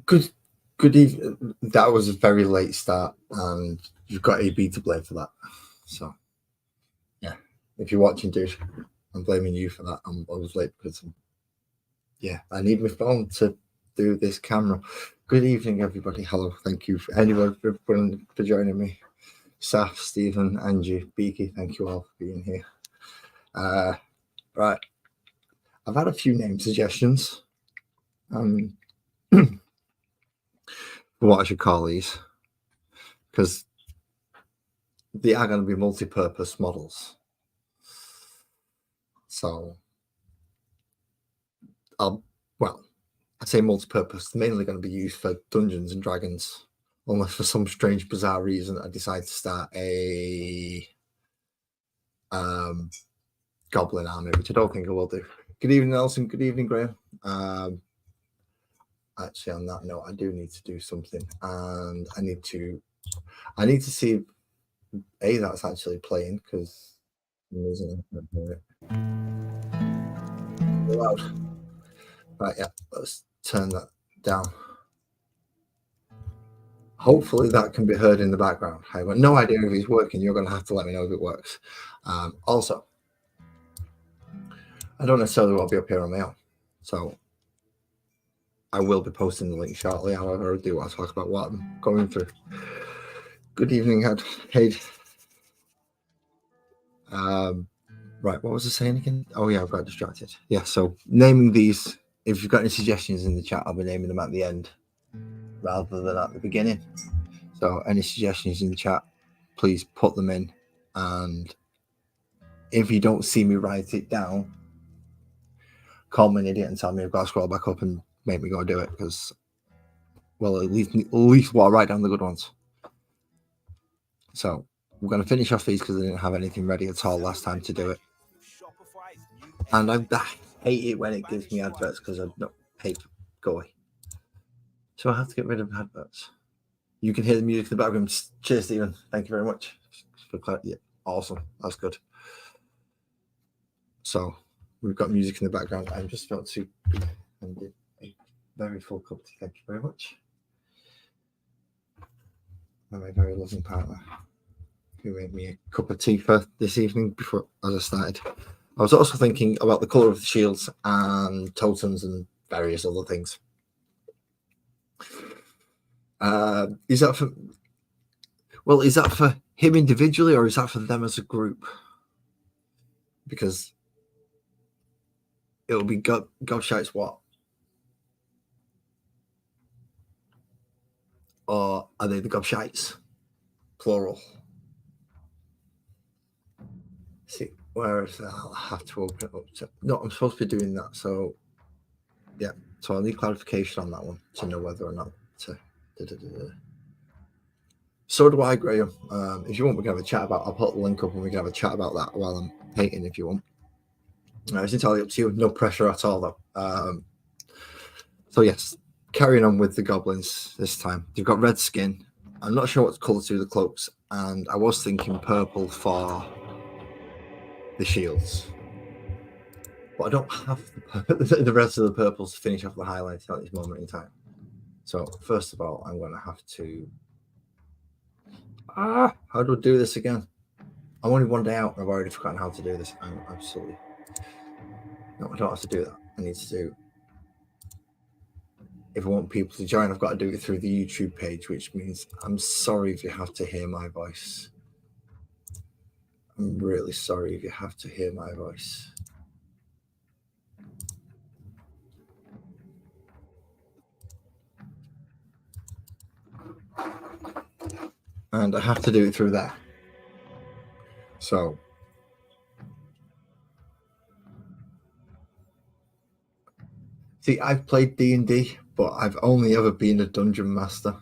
Good evening. That was a very late start, and you've got AB to blame for that. So, yeah, if you're watching, dude, I'm blaming you for that. I was late because, I need my phone to do this camera. Good evening, everybody. Hello. Thank you for anyone for joining me. Saf, Stephen, Angie, Beaky, thank you all for being here. Right. I've had a few name suggestions. What I should call these, because they are going to be multi-purpose models. So, I say multi-purpose, mainly going to be used for Dungeons and Dragons, unless for some strange, bizarre reason I decide to start a Goblin army, which I don't think I will do. Good evening, Nelson. Good evening, Graham. Actually, on that note, I do need to do something, and I need to see if that's actually playing, because loud. Right, yeah, let's turn that down. Hopefully that can be heard in the background. I've got no idea if it's working. You're going to have to let me know if it works. Also, I don't necessarily want to be up here on my own, so I will be posting the link shortly. However, I do want to talk about what I'm going through. Good evening, Hayde. Right, what was I saying again? Oh yeah, I've got distracted. Yeah, so naming these, if you've got any suggestions in the chat, I'll be naming them at the end rather than at the beginning. So any suggestions in the chat, please put them in. And if you don't see me write it down, call me an idiot and tell me I've got to scroll back up and make me go do it, because, well, at least while I write down the good ones. So we're going to finish off these because I didn't have anything ready at all last time to do it. And I hate it when it gives me adverts because I don't hate go away. So I have to get rid of adverts. You can hear the music in the background. Cheers, Stephen. Thank you very much for clarity. Yeah, awesome. That's good. So we've got music in the background. I'm just about to end a very full cup of tea. Thank you very much. And my very loving partner, who made me a cup of tea for this evening before as I started. I was also thinking about the colour of the shields and totems and various other things. Is that for him individually, or is that for them as a group? Because it'll be Gobshites what? Or are they the Gobshites? Plural. See, where is that? I'll have to open it up. No, I'm supposed to be doing that. So, yeah. So I'll need clarification on that one to know whether or not to. So do I, Graham. If you want, we can have a chat about. I'll put the link up and we can have a chat about that while I'm painting, if you want. It's entirely up to you. No pressure at all, though. So yes, carrying on with the goblins this time. They've got red skin. I'm not sure what colour to do the cloaks, and I was thinking purple for the shields. But I don't have the rest of the purples to finish off the highlights at this moment in time. So first of all, I'm going to have to. How do I do this again? I'm only one day out and I've already forgotten how to do this. I'm absolutely. No, I don't have to do that. I need to do. If I want people to join, I've got to do it through the YouTube page, which means I'm sorry if you have to hear my voice. I'm really sorry if you have to hear my voice. And I have to do it through there. So see, I've played D&D, but I've only ever been a dungeon master.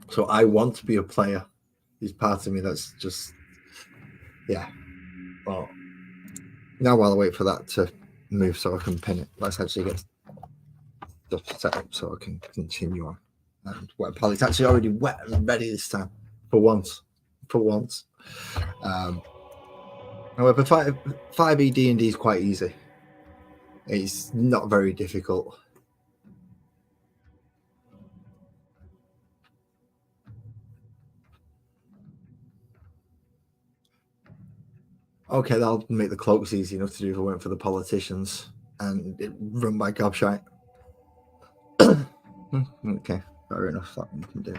So I want to be a player. There's part of me that's just, yeah. Well, now while I wait for that to move so I can pin it, let's actually get stuff set up so I can continue on. And wet pallet's actually already wet and ready this time, for once. However, 5e D&D is quite easy. It's not very difficult. Okay, that'll make the cloaks easy enough to do if it weren't for the politicians and it run by gobshite. Okay, fair enough. That we can do.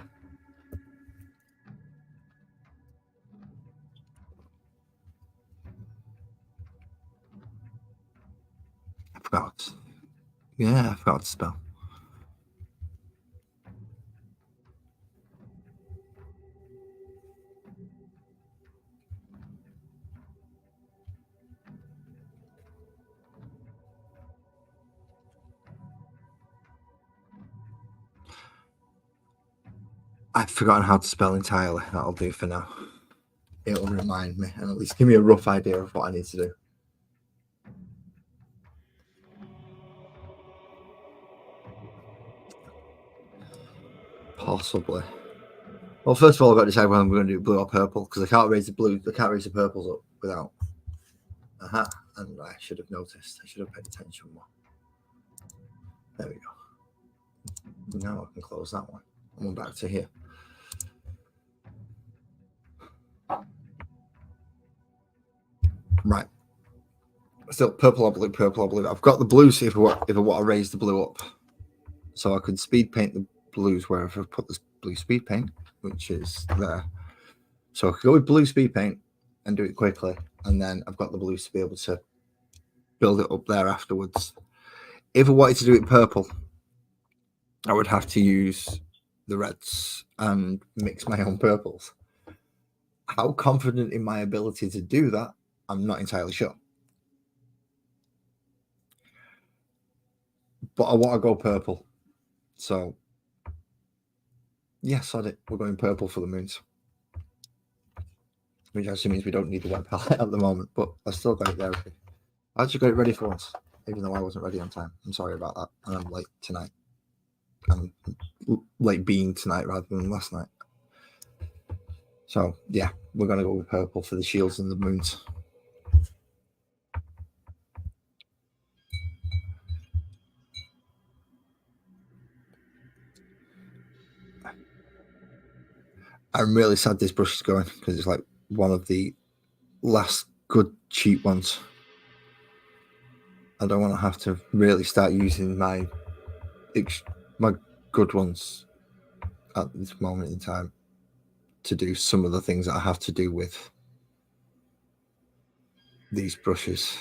I forgot. Yeah, I forgot to spell. I've forgotten how to spell entirely. That'll do for now. It'll remind me and at least give me a rough idea of what I need to do. Possibly. Well, first of all, I've got to decide whether I'm going to do blue or purple because I can't raise the blue. I can't raise the purples up without. Aha! And I should have noticed. I should have paid attention more. There we go. Now I can close that one. I'm back to here. Right. Still purple or blue, purple or blue. I've got the blues if I want to raise the blue up. So I can speed paint the blues wherever I've put this blue speed paint, which is there. So I could go with blue speed paint and do it quickly. And then I've got the blues to be able to build it up there afterwards. If I wanted to do it purple, I would have to use the reds and mix my own purples. How confident in my ability to do that, I'm not entirely sure. But I want to go purple. So, yeah, sod it. We're going purple for the moons. Which actually means we don't need the wet palette at the moment, but I still got it there. I actually got it ready for once, even though I wasn't ready on time. I'm sorry about that. And I'm late tonight. I'm late being tonight rather than last night. So, yeah, we're going to go with purple for the shields and the moons. I'm really sad this brush is going because it's like one of the last good cheap ones. I don't want to have to really start using my good ones at this moment in time to do some of the things that I have to do with these brushes.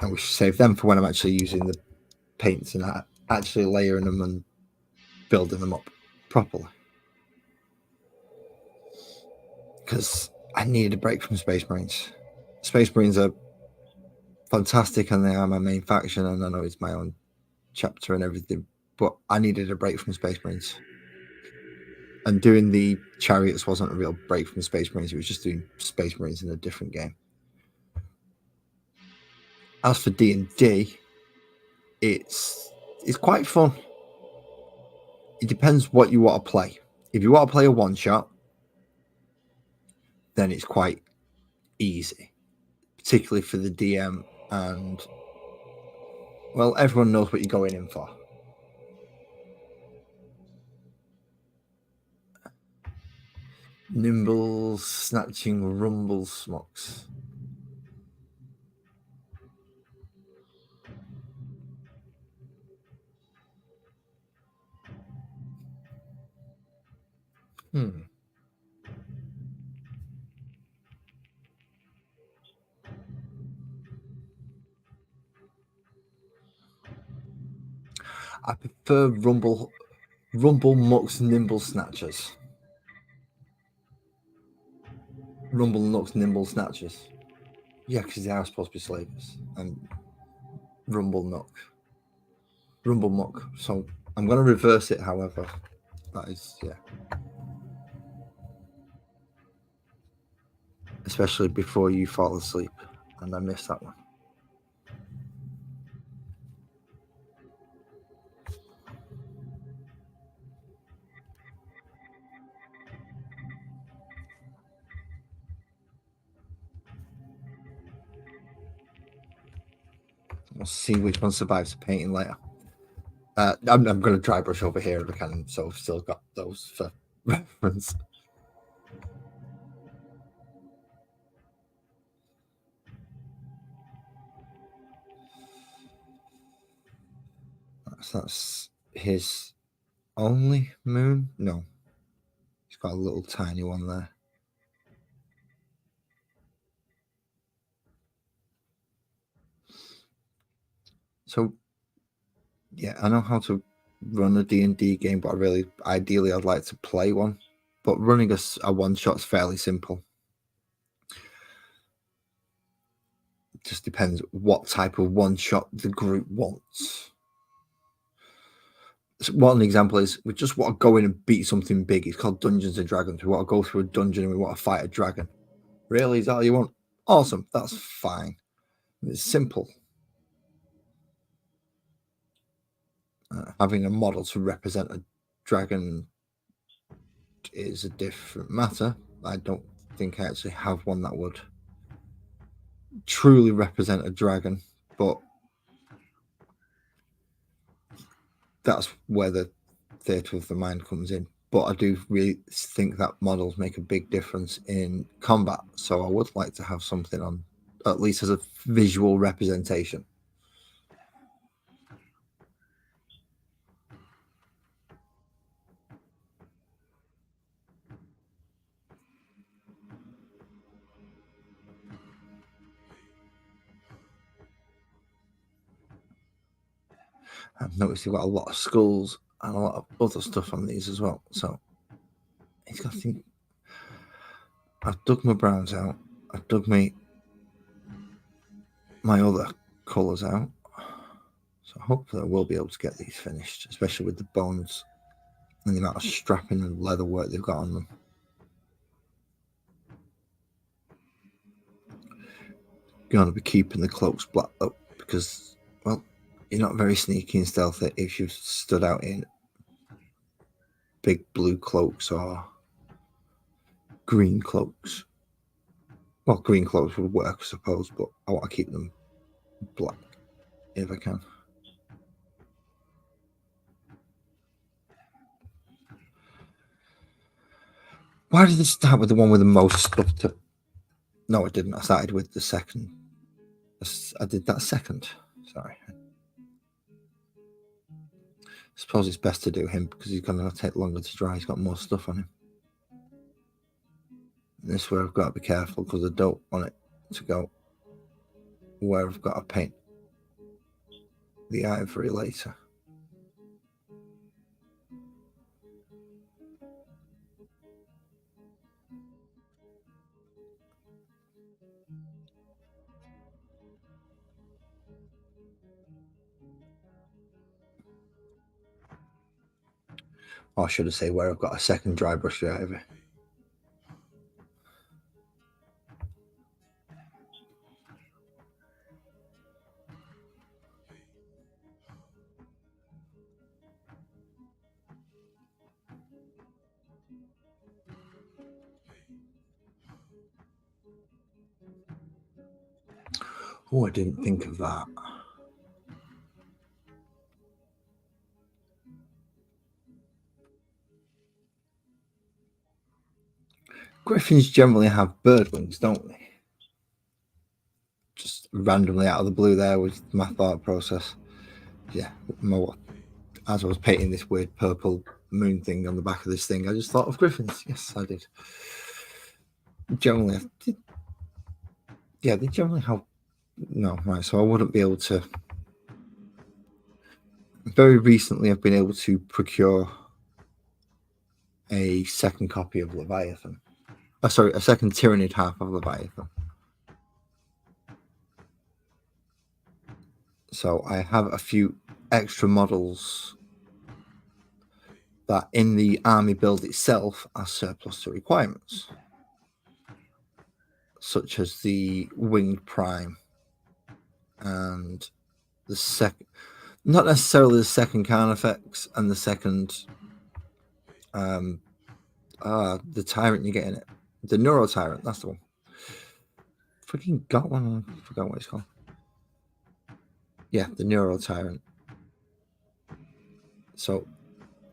And we should save them for when I'm actually using the paints and actually layering them and building them up properly. Because I need a break from Space Marines. Space Marines are fantastic and they are my main faction, and I know it's my own chapter and everything, but I needed a break from Space Marines. And doing the chariots wasn't a real break from Space Marines, it was just doing Space Marines in a different game. As for D&D, it's quite fun. It depends what you want to play. If you want to play a one-shot, then it's quite easy, particularly for the DM, and well, everyone knows what you're going in for. Nimbles, snatching, rumble, smocks. I prefer rumble mucks, nimble snatchers. Rumble mucks, nimble snatchers. Yeah, because they are supposed to be slavers. And rumble muck. So I'm going to reverse it, however. That is, yeah. Especially before you fall asleep. And I missed that one. We'll see which one survives the painting later. I'm going to dry brush over here if I can, so I've still got those for reference. So that's his only moon? No. He's got a little tiny one there. So, yeah, I know how to run a D&D game, but ideally, I'd like to play one. But running a one-shot's fairly simple. It just depends what type of one-shot the group wants. So one example is we just want to go in and beat something big. It's called Dungeons and Dragons. We want to go through a dungeon and we want to fight a dragon. Really? Is that all you want? Awesome. That's fine. It's simple. Having a model to represent a dragon is a different matter. I don't think I actually have one that would truly represent a dragon, but that's where the theatre of the mind comes in. But I do really think that models make a big difference in combat, so I would like to have something on, at least as a visual representation. I've noticed you've got a lot of skulls and a lot of other stuff on these as well. So it's got to think. I've dug my browns out. I've dug my other colours out. So hopefully I will be able to get these finished, especially with the bones and the amount of strapping and leather work they've got on them. Going to be keeping the cloaks black though, because, well, you're not very sneaky and stealthy if you've stood out in big blue cloaks or green cloaks. Well, green cloaks would work, I suppose, but I want to keep them black if I can. Why did it start with the one with the most stuff to... No, I didn't. I started with the second. I did that second. Sorry. I suppose it's best to do him because he's going to take longer to dry. He's got more stuff on him. And this is where I've got to be careful because I don't want it to go where I've got to paint the ivory later. Or should I say where I've got a second dry brush ivory. Oh, I didn't think of that. Griffins generally have bird wings, don't they? Just randomly out of the blue there with my thought process. Yeah, as I was painting this weird purple moon thing on the back of this thing, I just thought of griffins. Yes, I did. Generally, they generally have... No, right, so I wouldn't be able to... Very recently, I've been able to procure a second copy of Leviathan. A second Tyrannid half of Leviathan. So I have a few extra models that in the army build itself are surplus to requirements, such as the Winged Prime and the second... Not necessarily the second Carnifex and the second... the Tyrant you get in it. The Neuro Tyrant, that's the one. Freaking got one. I forgot what it's called. Yeah, the Neuro Tyrant. So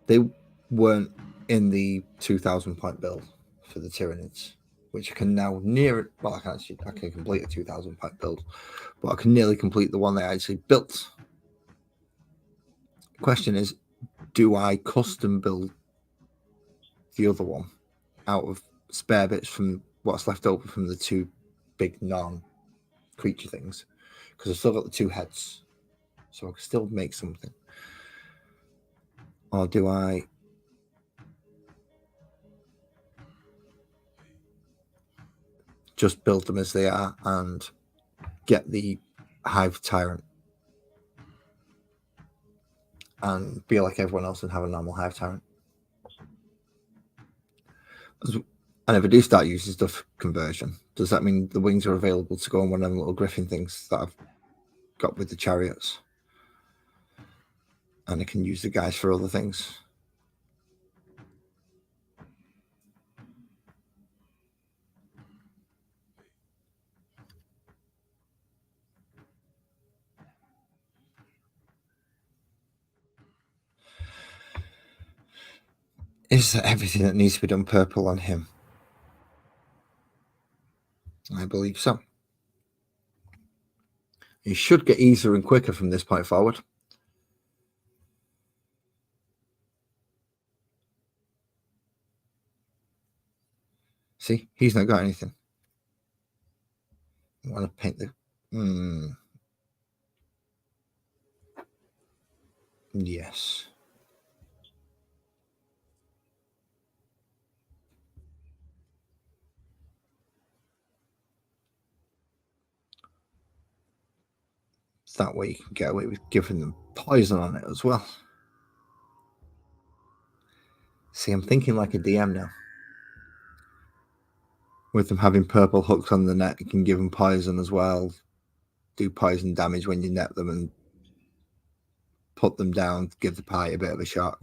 they weren't in the 2,000 point build for the Tyrannids, which I can now near... Well, I can complete a 2,000 point build, but I can nearly complete the one they actually built question is, do I custom build the other one out of spare bits from what's left over from the two big non-creature things? Because I've still got the two heads, so I can still make something. Or do I just build them as they are and get the Hive Tyrant and be like everyone else and have a normal Hive Tyrant? And if I do start using stuff conversion, does that mean the wings are available to go on one of them little griffin things that I've got with the chariots? And I can use the guys for other things? Is that everything that needs to be done purple on him? I believe so. He should get easier and quicker from this point forward. See, he's not got anything. I want to paint the... Yes. That way you can get away with giving them poison on it as well. See, I'm thinking like a DM now. With them having purple hooks on the net, you can give them poison as well. Do poison damage when you net them and put them down, give the party a bit of a shock.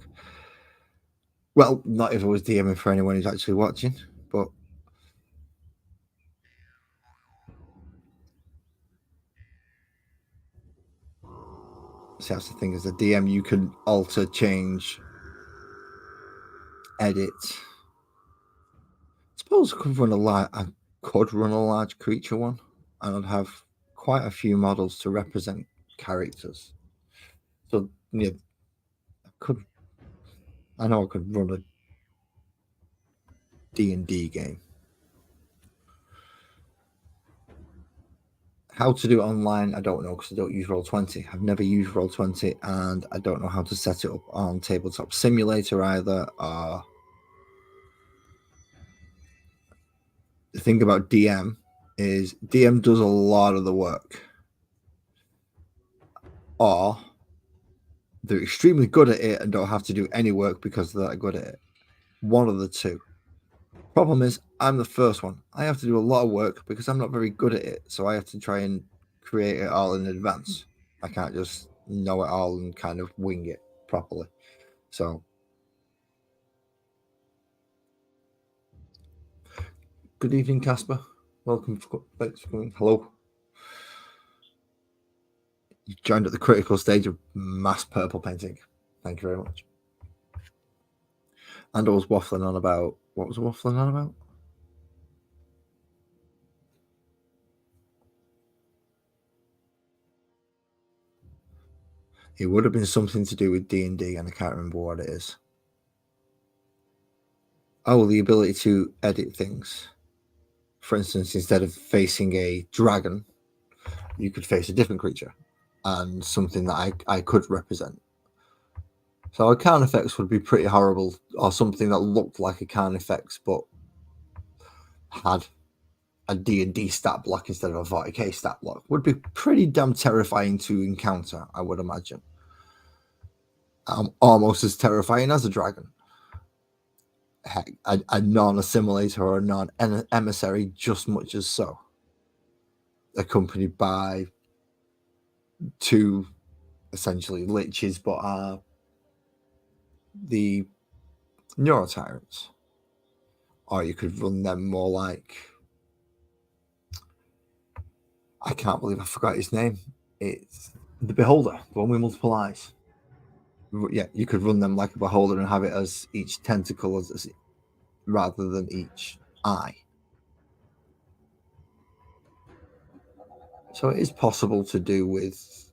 Well, not if I was DMing for anyone who's actually watching, but see, that's the thing, as a DM you can alter, change, edit. I suppose I could run a large creature one, and I'd have quite a few models to represent characters. So yeah, I know I could run a D&D game. How to do it online, I don't know, because I don't use Roll20. I've never used Roll20, and I don't know how to set it up on Tabletop Simulator either. The thing about DM is DM does a lot of the work, or they're extremely good at it and don't have to do any work because they're that good at it. One of the two. Problem is, I'm the first one. I have to do a lot of work because I'm not very good at it, so I have to try and create it all in advance. I can't just know it all and kind of wing it properly. So, good evening, Casper. Welcome. Thanks for coming. Hello. You joined at the critical stage of mass purple painting. Thank you very much. And I was waffling on about... What was I waffling on about? It would have been something to do with D&D, and I can't remember what it is. Oh, the ability to edit things. For instance, instead of facing a dragon, you could face a different creature and something that I could represent. So a Carnifex would be pretty horrible, or something that looked like a Carnifex but had a D&D stat block instead of a 40k stat block would be pretty damn terrifying to encounter, I would imagine. Almost as terrifying as a dragon. Heck, a non-assimilator or a non-emissary, just much as so. Accompanied by two essentially liches, but are the Neurotyrants. Or you could run them more like... I can't believe I forgot his name. It's the Beholder, the one with multiple eyes. Yeah, you could run them like a Beholder and have it as each tentacle as rather than each eye. So it is possible to do with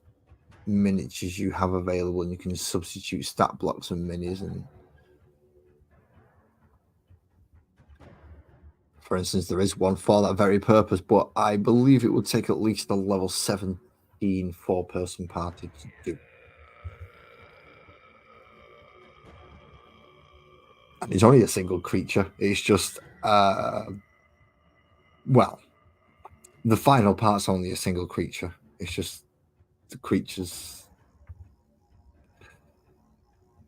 miniatures you have available, and you can substitute stat blocks and minis. And for instance, there is one for that very purpose, but I believe it would take at least a level 17 4-person party to do. And it's only a single creature. It's just, well, the final part's only a single creature. It's just the creature's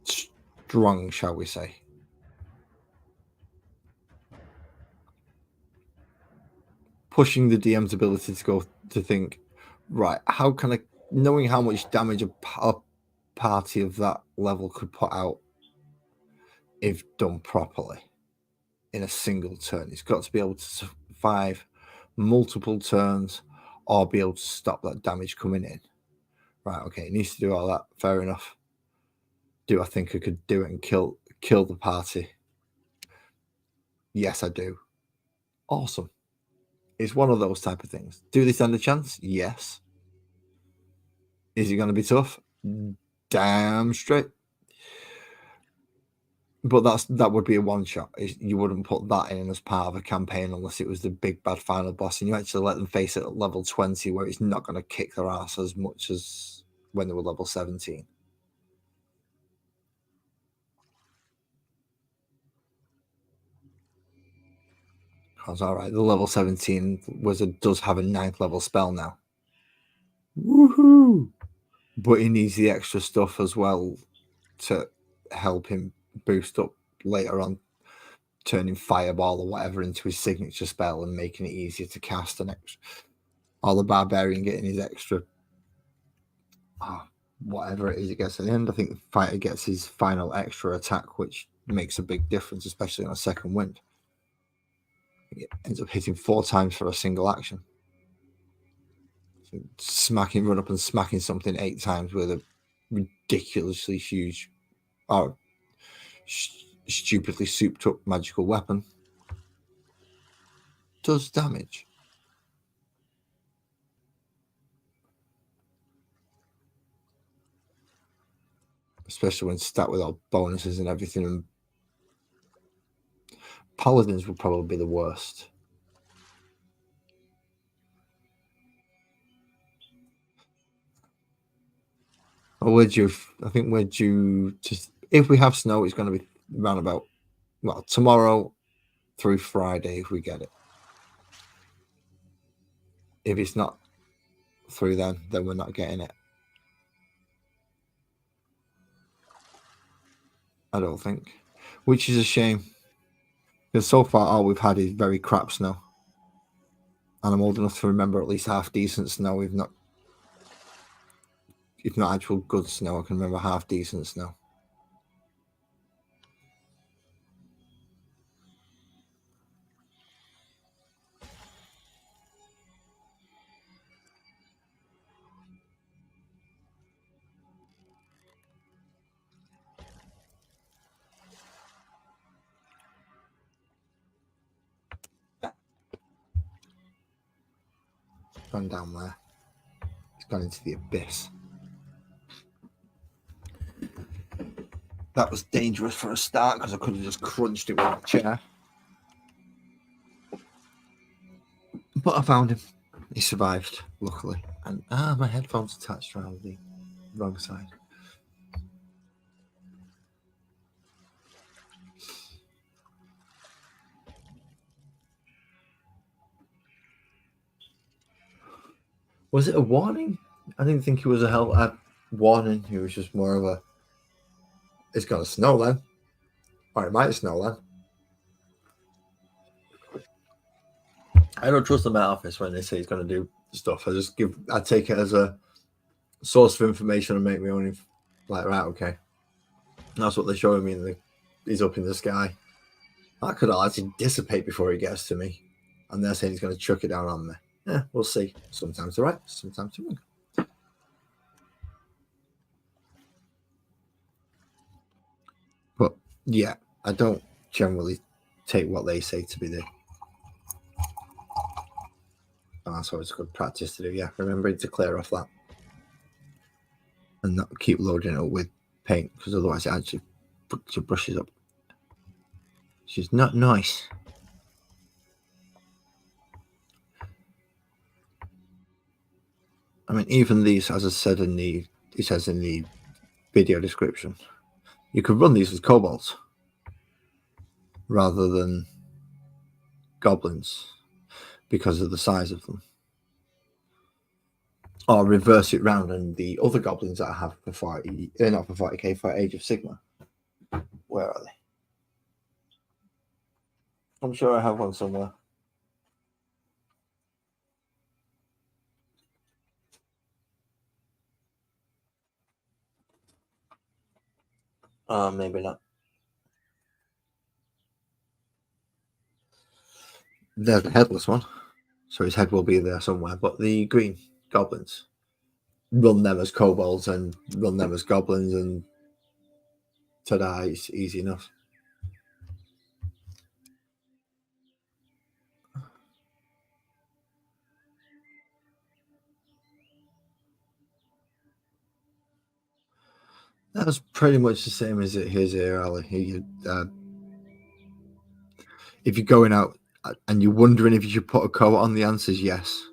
strong, shall we say. Pushing the DM's ability to go to think, right, how can I, knowing how much damage a party of that level could put out if done properly in a single turn. It's got to be able to survive multiple turns or be able to stop that damage coming in. Right, okay, it needs to do all that. Fair enough. Do I think I could do it and kill the party? Yes, I do. Awesome. It's one of those type of things. Do they stand a chance? Yes. Is it going to be tough? Damn straight. But that would be a one shot. You wouldn't put that in as part of a campaign unless it was the big bad final boss, and you actually let them face it at level 20, where it's not going to kick their ass as much as when they were level 17. That's all right. The level 17 wizard does have a 9th level spell now. Woohoo! But he needs the extra stuff as well to help him boost up later on, turning fireball or whatever into his signature spell and making it easier to cast an extra. Or the barbarian getting his extra, whatever it is it gets at the end. I think the fighter gets his final extra attack, which makes a big difference, especially on a second wind. It ends up hitting 4 times for a single action. So run up and smacking something 8 times with a ridiculously huge or stupidly souped up magical weapon does damage. Especially when stacked with all bonuses and everything. And paladins would probably be the worst. Or I think we're due to, if we have snow, it's going to be around about, well, tomorrow through Friday if we get it. If it's not through then we're not getting it. I don't think. Which is a shame. Because so far all we've had is very crap snow. And I'm old enough to remember at least half decent snow. If not actual good snow, I can remember half decent snow. It's gone down there. It's gone into the abyss. That was dangerous for a start because I could have just crunched it with a chair. But I found him. He survived, luckily. And my headphones attached around the wrong side. Was it a warning? I didn't think it was a warning. It was just more of a, it's going to snow then. Or it might snow then. I don't trust the Met Office when they say he's going to do stuff. I take it as a source of information and make my own, like, right, okay. And that's what they're showing me. He's up in the sky. That could all actually dissipate before he gets to me. And they're saying he's going to chuck it down on me. Yeah, we'll see. Sometimes they're right, sometimes they're wrong. But yeah, I don't generally take what they say to be the. That's always good practice to do. Yeah, remembering to clear off that. and not keep loading it up with paint, because otherwise it actually brushes up. Which is not nice. I mean, even these, as I said it says in the video description, you could run these as kobolds rather than goblins because of the size of them. Or reverse it round, and the other goblins that I have for 40, not for 40k, for Age of Sigmar. Where are they? I'm sure I have one somewhere. Maybe not. There's the headless one, so his head will be there somewhere. But the green goblins, run them as kobolds and run them as goblins, and ta-da, it's easy enough. That's pretty much the same as it is here, Ali. If you're going out and you're wondering if you should put a coat on, the answer is yes.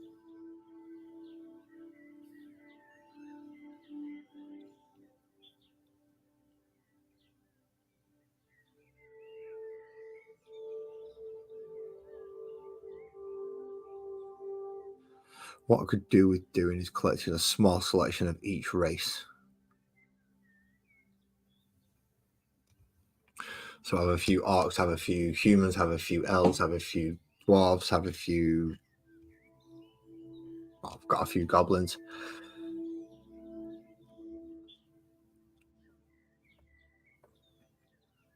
What I could do with doing is collecting a small selection of each race. So I have a few orcs, have a few humans, have a few elves, have a few dwarves, have a few... Well, I've got a few goblins.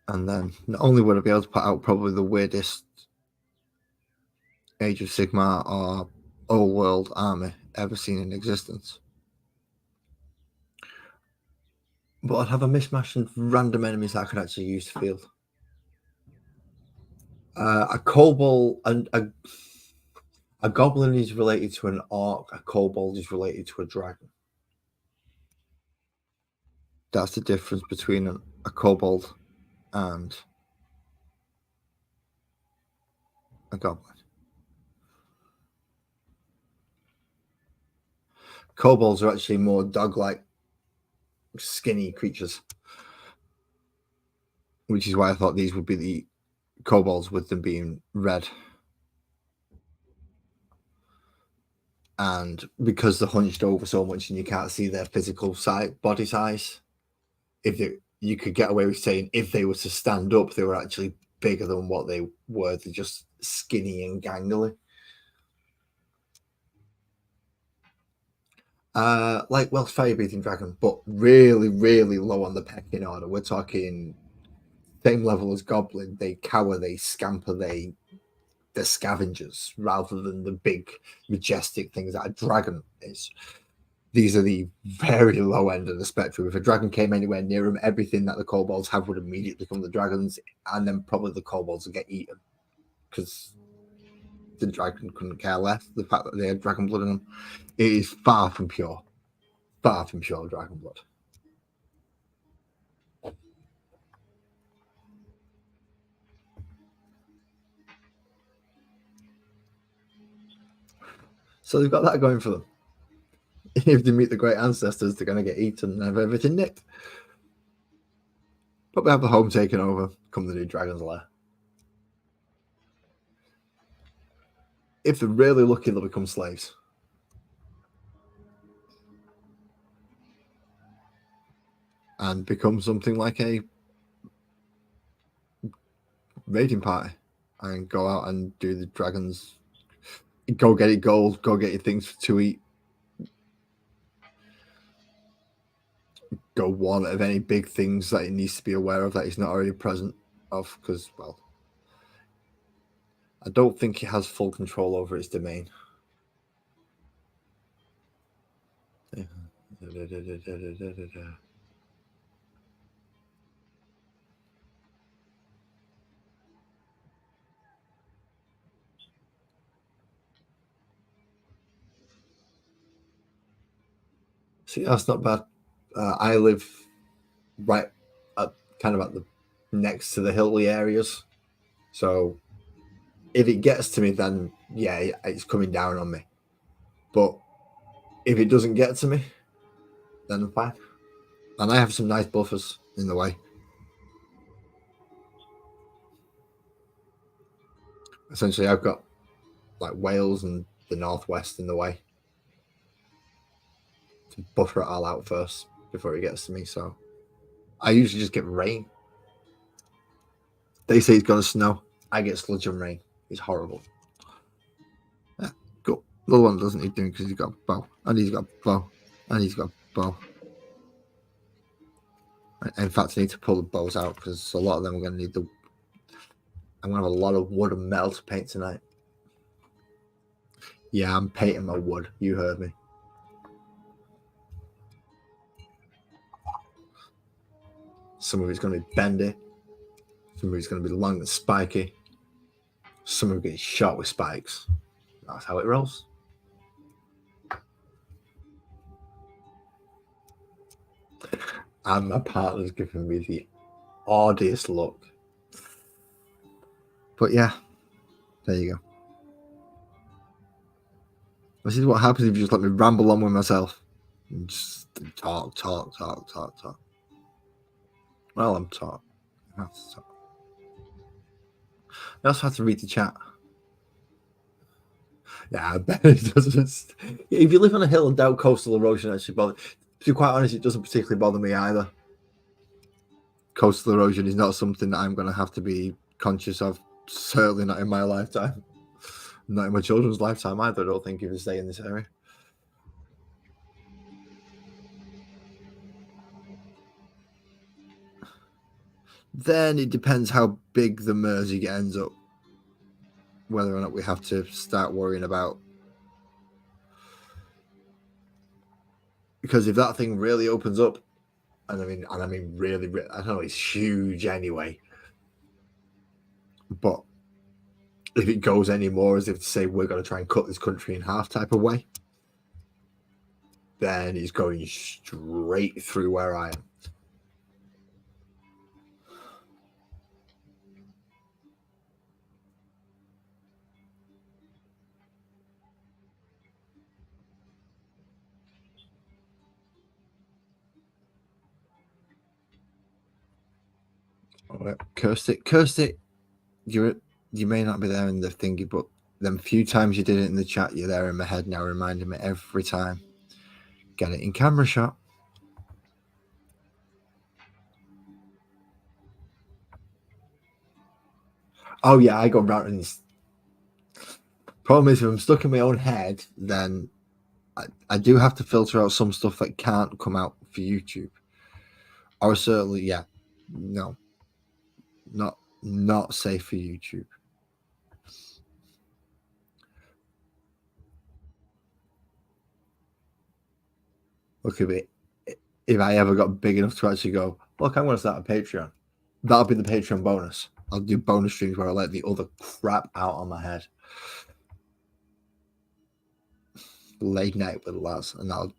And then not only would I be able to put out probably the weirdest Age of Sigmar or old world army ever seen in existence, but I'd have a mishmash of random enemies that I could actually use to field. A kobold and a goblin is related to an orc. A kobold is related to a dragon. That's the difference between a kobold and a goblin. Kobolds are actually more dog-like, skinny creatures, which is why I thought these would be the kobolds, with them being red. And because they're hunched over so much and you can't see their physical body size, you could get away with saying if they were to stand up, they were actually bigger than what they were. They're just skinny and gangly. Fire-breathing dragon, but really, really low on the pecking order. We're talking same level as goblin. They cower, they scamper, they're scavengers rather than the big, majestic things that a dragon is. These are the very low end of the spectrum. If a dragon came anywhere near them, everything that the kobolds have would immediately become the dragons, and then probably the kobolds would get eaten because the dragon couldn't care less. The fact that they had dragon blood in them, it is far from pure dragon blood. So they've got that going for them. If they meet the great ancestors, they're going to get eaten and have everything nicked. But we have the home taken over, come the new dragon's lair. If they're really lucky, they'll become slaves. And become something like a raiding party and go out and do the dragons, go get it gold, go get your things to eat, go warn it of any big things that it needs to be aware of that he's not already present of, because, well, I don't think he has full control over its domain. See, that's not bad. I live right at kind of at the next to the hilly areas, so if it gets to me, then yeah, it's coming down on me. But if it doesn't get to me, then I'm fine. And I have some nice buffers in the way. Essentially, I've got like Wales and the northwest in the way to buffer it all out first before it gets to me. So I usually just get rain. They say it's gonna snow. I get sludge and rain. It's horrible. Yeah, cool. The other one doesn't need doing because he's got a bow, and he's got a bow, and he's got a bow. In fact, I need to pull the bows out because a lot of them are going to need the. I'm going to have a lot of wood and metal to paint tonight. Yeah, I'm painting my wood. You heard me. Some of it's going to be bendy. Some of it's going to be long and spiky. Some of it is short with spikes. That's how it rolls. And my partner's giving me the oddest look. But yeah, there you go. This is what happens if you just let me ramble on with myself. And just talk. Well, I'm talking. I have to talk. I also have to read the chat. Yeah, I bet it doesn't. If you live on a hill and doubt coastal erosion actually bother. To be quite honest, it doesn't particularly bother me either. Coastal erosion is not something that I'm going to have to be conscious of. Certainly not in my lifetime. Not in my children's lifetime either, I don't think, if you stay in this area. Then it depends how big the Mersey ends up. Whether or not we have to start worrying about. Because if that thing really opens up, and I mean really, I don't know, it's huge anyway. But if it goes any more as if to say we're going to try and cut this country in half type of way, then it's going straight through where I am. All right. Cursed it. You may not be there in the thingy, but them few times you did it in the chat, you're there in my head now, reminding me every time. Get it in camera shot. Oh yeah, I go round and problem is if I'm stuck in my own head, then I do have to filter out some stuff that can't come out for YouTube. Or certainly, yeah. No. Not safe for YouTube. Look at it. If I ever got big enough to actually go, look, I'm going to start a Patreon. That'll be the Patreon bonus. I'll do bonus streams where I let the other crap out on my head. Late night with lads, and that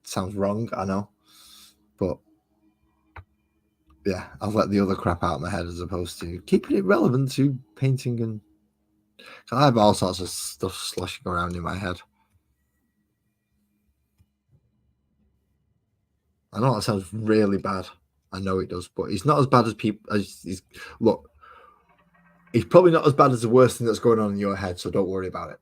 sounds wrong, I know, but yeah, I'll let the other crap out of my head as opposed to keeping it relevant to painting. And I have all sorts of stuff sloshing around in my head. I know that sounds really bad. I know it does, but it's not as bad as people. Look, it's probably not as bad as the worst thing that's going on in your head, so don't worry about it.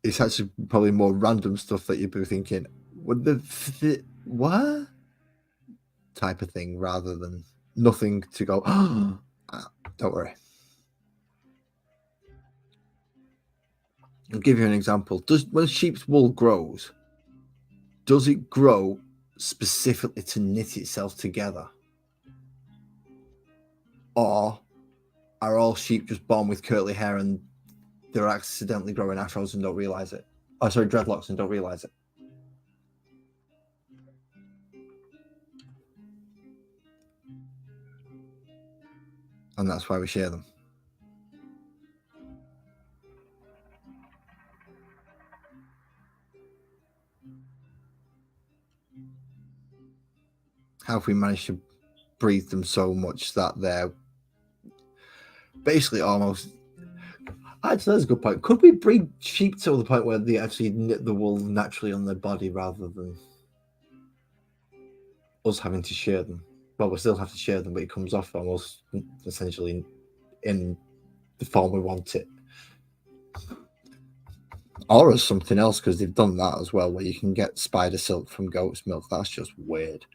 It's actually probably more random stuff that you'd be thinking, what type of thing, rather than nothing to go, oh, don't worry. I'll give you an example. When sheep's wool grows, does it grow specifically to knit itself together? Or are all sheep just born with curly hair and they're accidentally growing afros and don't realize it? Oh, sorry, dreadlocks and don't realize it. And that's why we share them. How have we managed to breed them so much that they're basically almost... Actually, that's a good point. Could we breed sheep to the point where they actually knit the wool naturally on their body rather than us having to shear them? Well, we still have to shear them, but it comes off almost essentially in the form we want it. Or as something else, because they've done that as well, where you can get spider silk from goat's milk. That's just weird.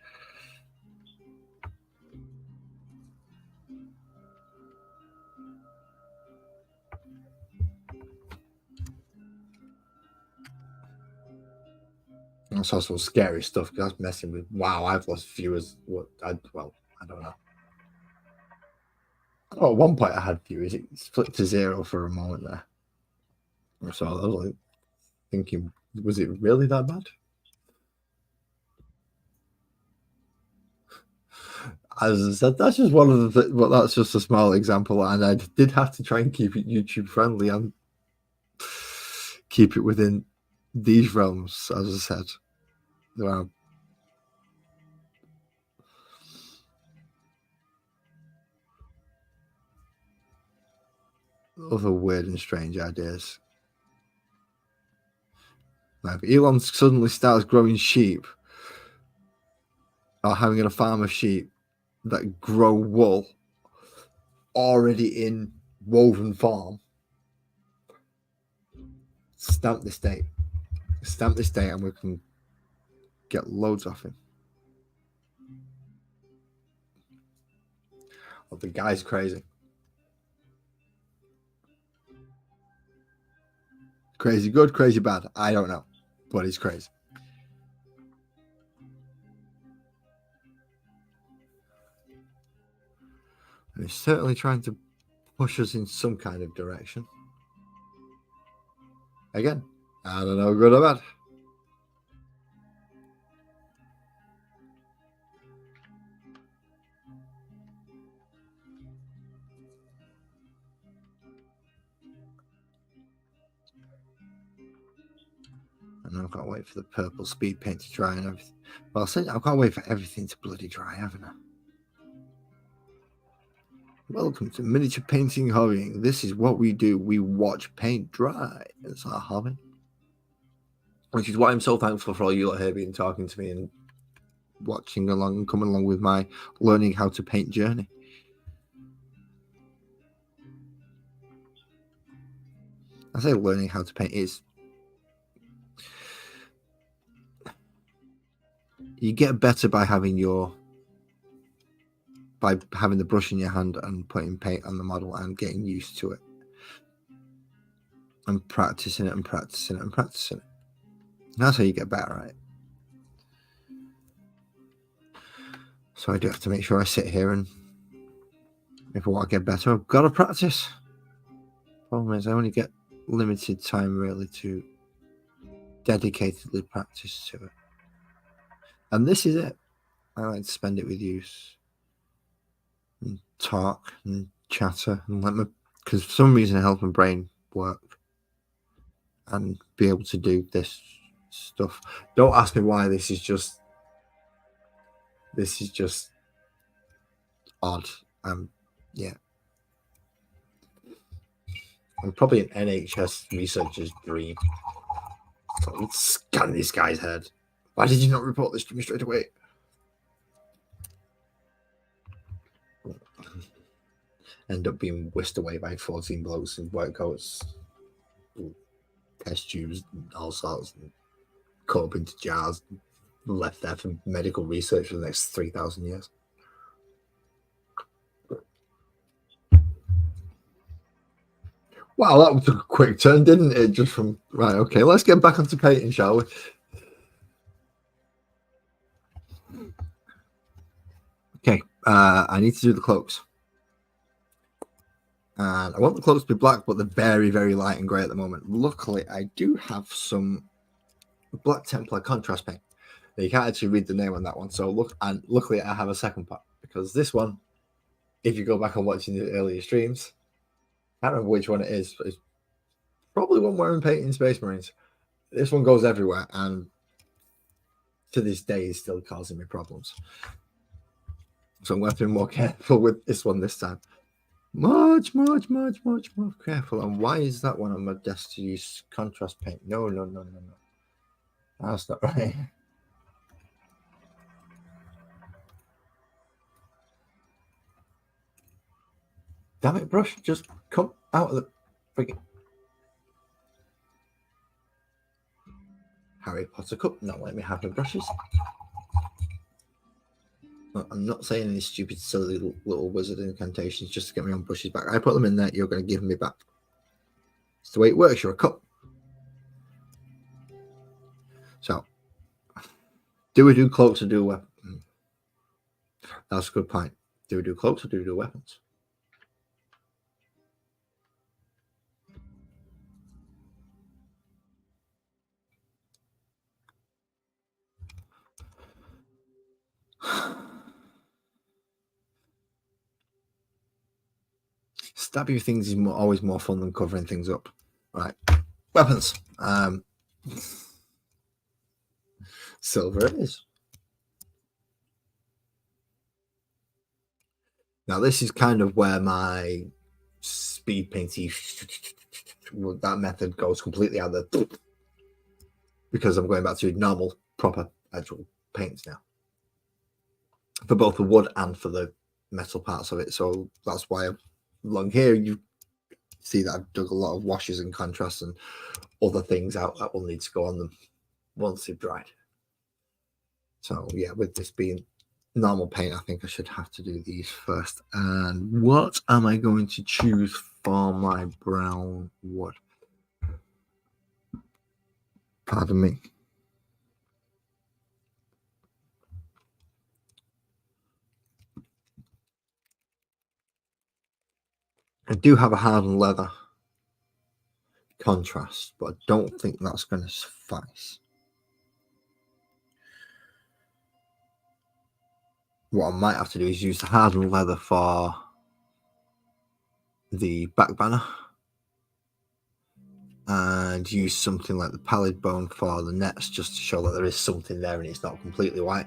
That's also scary stuff, because that's messing with... Wow, I've lost viewers. I don't know. Oh, at one point I had viewers. It flipped to 0 for a moment there. So I was like thinking, was it really that bad? As I said, that's just one of the... Well, that's just a small example, and I did have to try and keep it YouTube friendly and keep it within these realms, as I said. There are other weird and strange ideas. Now, if Elon suddenly starts growing sheep or having a farm of sheep that grow wool already in woven form, stamp this date. Stamp this date and we can get loads off him. Oh, the guy's crazy. Crazy good, crazy bad. I don't know, but he's crazy. And he's certainly trying to push us in some kind of direction. Again, I don't know, good or bad. And I can't wait for the purple speed paint to dry and everything. Well, I can't wait for everything to bloody dry, haven't I? Welcome to Miniature Painting Hobbying. This is what we do. We watch paint dry. It's our hobby. Which is why I'm so thankful for all you lot here being talking to me and watching along and coming along with my learning how to paint journey. I say learning how to paint is... You get better by having the brush in your hand and putting paint on the model and getting used to it. And practicing it and practicing it and practicing it. That's how you get better at it. So I do have to make sure I sit here, and if I want to get better, I've got to practice. Problem is, I only get limited time really to dedicatedly practice to it. And this is it. I like to spend it with you and talk and chatter and because for some reason it helps my brain work and be able to do this stuff. Don't ask me why. This is just odd. Yeah. I'm probably an NHS researcher's dream. So let's scan this guy's head. Why did you not report this to me straight away? End up being whisked away by 14 blokes in white coats, test tubes, and all sorts, and cut up into jars, left there for medical research for the next 3,000 years. Wow, that took a quick turn, didn't it? Just from... Right, okay, let's get back onto painting, shall we? Okay, I need to do the cloaks. And I want the cloaks to be black, but they're very, very light and grey at the moment. Luckily, I do have some Black Templar contrast paint. Now, you can't actually read the name on that one. So luckily, I have a second part, because this one, if you go back and watching the earlier streams, I don't remember which one it is, but it's probably one where I'm painting Space Marines. This one goes everywhere, and to this day is still causing me problems. So I'm going to be more careful with this one this time. Much more careful. And why is that one on my desk to use contrast paint? No. That's not right. Damn it, brush. Just come out of the freaking Harry Potter cup. Not let me have the brushes. I'm not saying any stupid, silly little wizard incantations just to get my own brushes back. I put them in there, you're going to give them me back. It's the way it works. You're a cup. So, do we do cloaks or do weapons? That's a good point. Do we do cloaks or do we do weapons? Stabbing things is always more fun than covering things up. Right. Weapons. Silver it is. Now, this is kind of where my speed painting, that method goes completely out of the... Because I'm going back to normal, proper, actual paints now. For both the wood and for the metal parts of it. So that's why along here you see that I've dug a lot of washes and contrasts and other things out that will need to go on them once they've dried. So yeah, with this being normal paint, I think I should have to do these first. And what am I going to choose for my brown wood? Pardon me. I do have a hardened leather contrast, but I don't think that's going to suffice. What I might have to do is use the hardened leather for the back banner and use something like the pallid bone for the nets, just to show that there is something there and it's not completely white.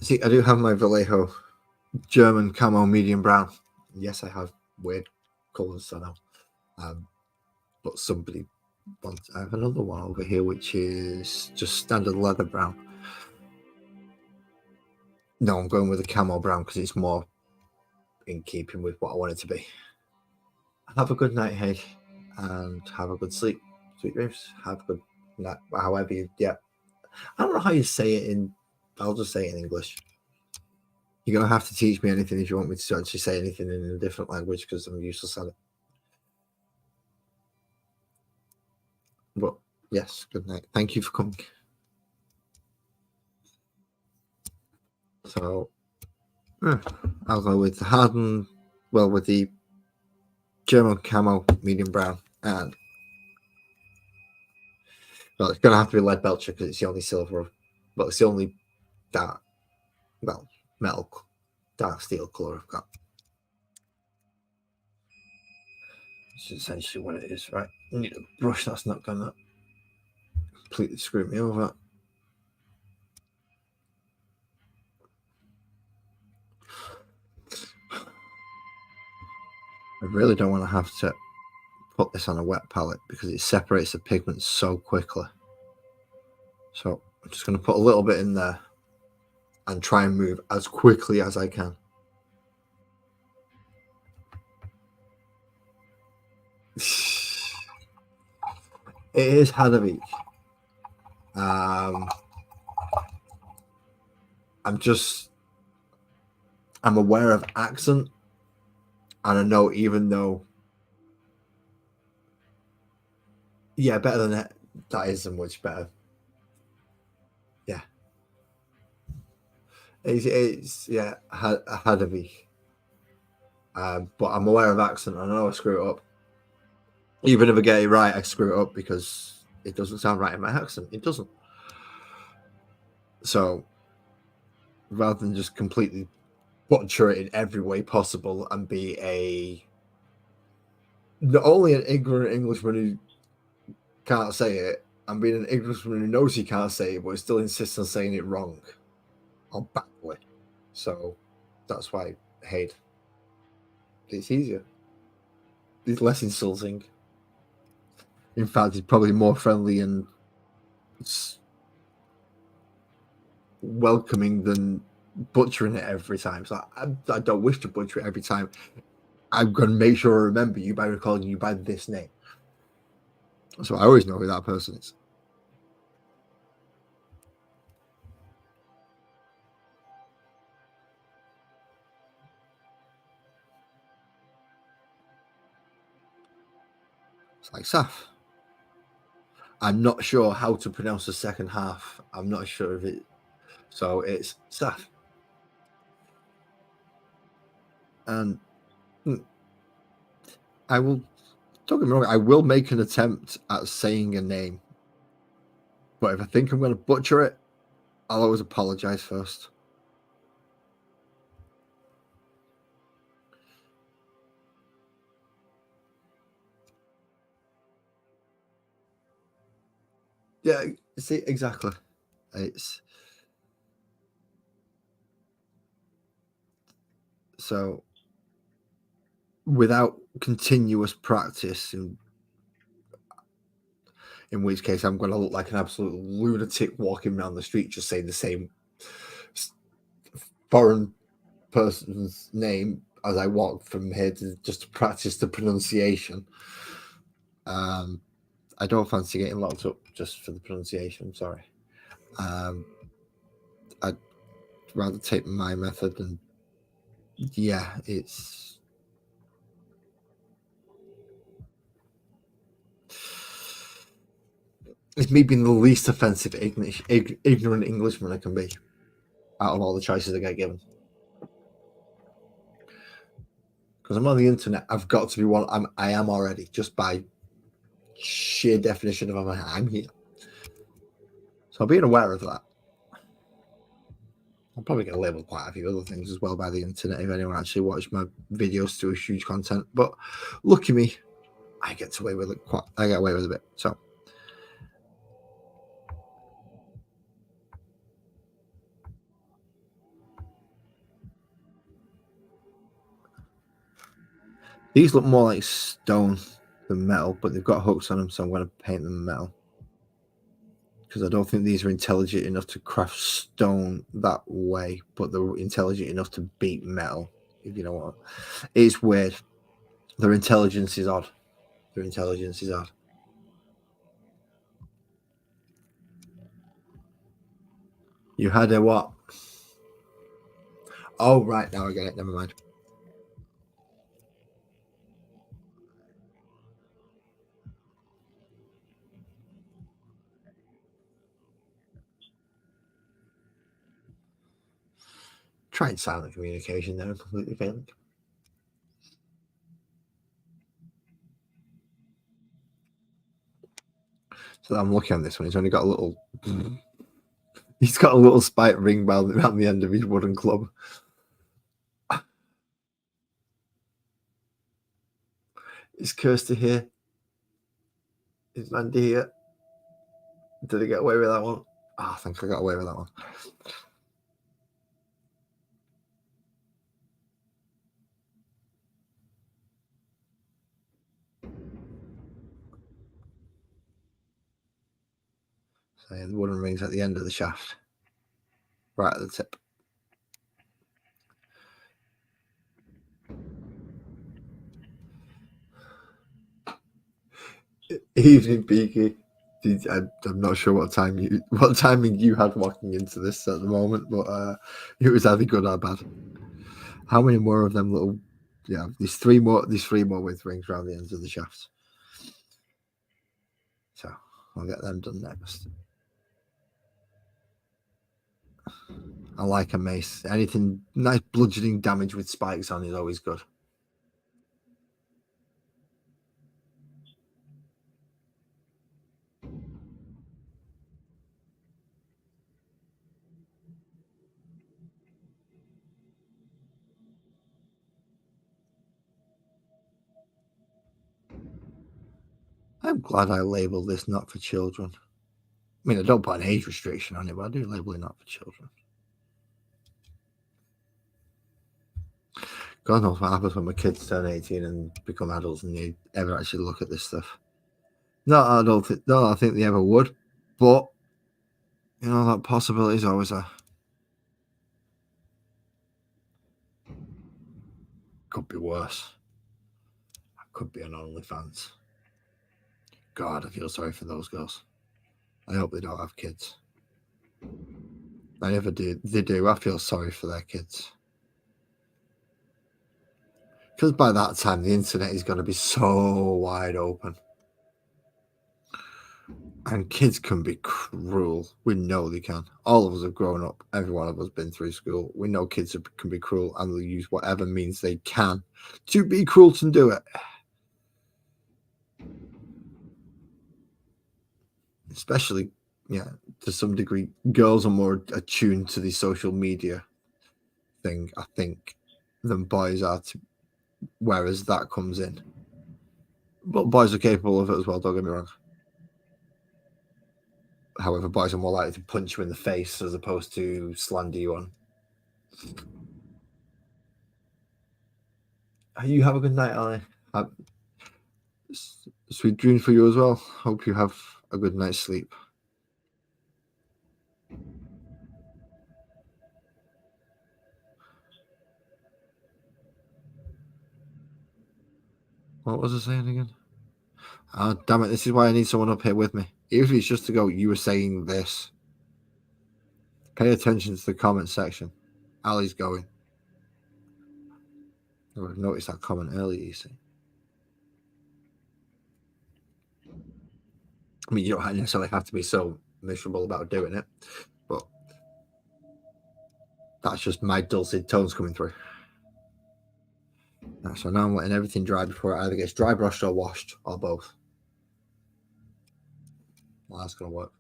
See, I do have my Vallejo German camo medium brown. Yes, I have weird colours, I know. But somebody wants... I have another one over here, which is just standard leather brown. No, I'm going with the camo brown because it's more in keeping with what I want it to be. Have a good night, hey, and have a good sleep. Sweet dreams. Have a good night. However you... Yeah. I don't know how you say it in... I'll just say it in English. You're going to have to teach me anything if you want me to actually say anything in a different language, because I'm useless at it. But yes, good night. Thank you for coming. So I'll go with the hardened, well, with the German camo medium brown, and well, it's going to have to be lead belcher because it's the only silver, but it's the only dark, well, metal, dark steel color I've got. This is essentially what it is, right? I need a brush that's not going to completely screw me over. I really don't want to have to put this on a wet palette because it separates the pigments so quickly. So I'm just going to put a little bit in there and try and move as quickly as I can. It is Hadavik. I'm aware of accent, and I know even though, yeah, better than that. That is much better. Yeah, it's yeah, Hadavik. But I'm aware of accent, and I know I screw it up. Even if I get it right, I screw it up because it doesn't sound right in my accent. It doesn't. So rather than just completely butcher it in every way possible and be a not only an ignorant Englishman who can't say it, and being an Englishman who knows he can't say it, but still insists on saying it wrong or badly. So that's why I hate. It's easier. It's less insulting. In fact, it's probably more friendly and welcoming than butchering it every time. So I don't wish to butcher it every time. I'm going to make sure I remember you by calling you by this name. So I always know who that person is. It's like Saf. I'm not sure how to pronounce the second half. I'm not sure if it. So it's Saf. And I will, don't get me wrong, I will make an attempt at saying a name. But if I think I'm going to butcher it, I'll always apologize first. Yeah, see, exactly. It's so without continuous practice, in which case I'm going to look like an absolute lunatic walking around the street just saying the same foreign person's name as I walk from here to just to practice the pronunciation. I don't fancy getting locked up just for the pronunciation. I'm sorry. I'd rather take my method, and yeah, it's me being the least offensive ignorant Englishman I can be out of all the choices I get given. Because I'm on the internet, I've got to be one. I am already just by sheer definition of I'm here. So being aware of that, I'll probably get labeled quite a few other things as well by the internet if anyone actually watched my videos through huge content. But lucky me, I get away with it. I get away with a bit. So these look more like stone than metal, but they've got hooks on them, so I'm going to paint them metal. Because I don't think these are intelligent enough to craft stone that way, but they're intelligent enough to beat metal, if you know what. It's weird. Their intelligence is odd. Their intelligence is odd. You had a what? Oh, right, now I get it. Never mind. Trying silent communication there and completely failing. So I'm looking at this one. He's only got a little. He's got a little spike ring around the end of his wooden club. Is Kirsty here? Is Mandy here? Did I get away with that one? Oh, I think I got away with that one. So yeah, the wooden ring's at the end of the shaft, right at the tip. Evening, Peaky. I'm not sure what timing you had walking into this at the moment, but it was either good or bad. How many more of them little? Yeah, there's three more. There's three more with rings around the ends of the shafts. So I'll get them done next. I like a mace. Anything nice bludgeoning damage with spikes on is always good. I'm glad I labelled this not for children. I mean, I don't put an age restriction on it, but I do label it not for children. God knows what happens when my kids turn 18 and become adults and they ever actually look at this stuff. No, I don't think. No, I think they ever would, but you know that possibility is always there. Could be worse. Could be an OnlyFans. God, I feel sorry for those girls. I hope they don't have kids. I never do. They do. I feel sorry for their kids. Because by that time, the internet is going to be so wide open. And kids can be cruel. We know they can. All of us have grown up. Every one of us been through school. We know kids can be cruel and they'll use whatever means they can to be cruel to do it. Especially, yeah, to some degree, girls are more attuned to the social media thing, I think, than boys are, whereas that comes in. But boys are capable of it as well, don't get me wrong. However, boys are more likely to punch you in the face as opposed to slander you on. You have a good night, Ali. Sweet dreams for you as well. Hope you have a good night's sleep. What was I saying again? Oh, damn it. This is why I need someone up here with me. Even if it's just to go, you were saying this. Pay attention to the comment section. Ali's going. I would have noticed that comment earlier, you see. I mean, you don't necessarily have to be so miserable about doing it, but that's just my dulcet tones coming through. Right, so now I'm letting everything dry before it either gets dry brushed or washed, or both. Well, that's going to work.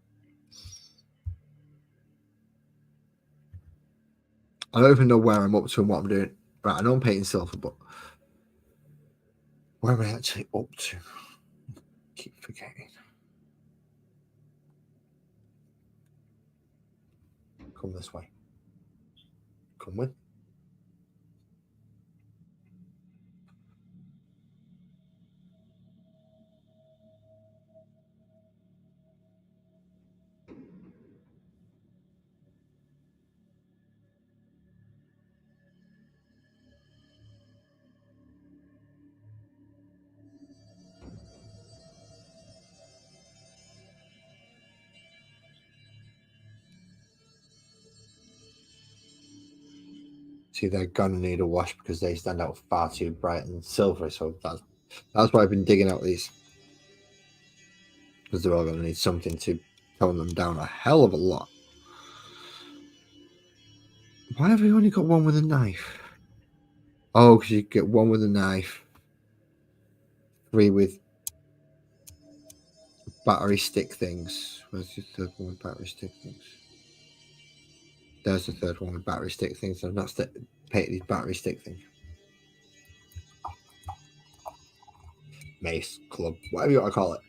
I don't even know where I'm up to and what I'm doing. Right, I know I'm painting silver, but where am I actually up to? Keep forgetting. Come this way. Come with. See, they're gonna need a wash because they stand out far too bright and silvery. So that's why I've been digging out these, because they're all gonna need something to tone them down a hell of a lot. Why have we only got one with a knife? Oh, because you get one with a knife, 3 with battery stick things. Where's the third one with battery stick things? There's the third one with battery stick things. So that's the painted battery stick thing. Mace, club, whatever you want to call it.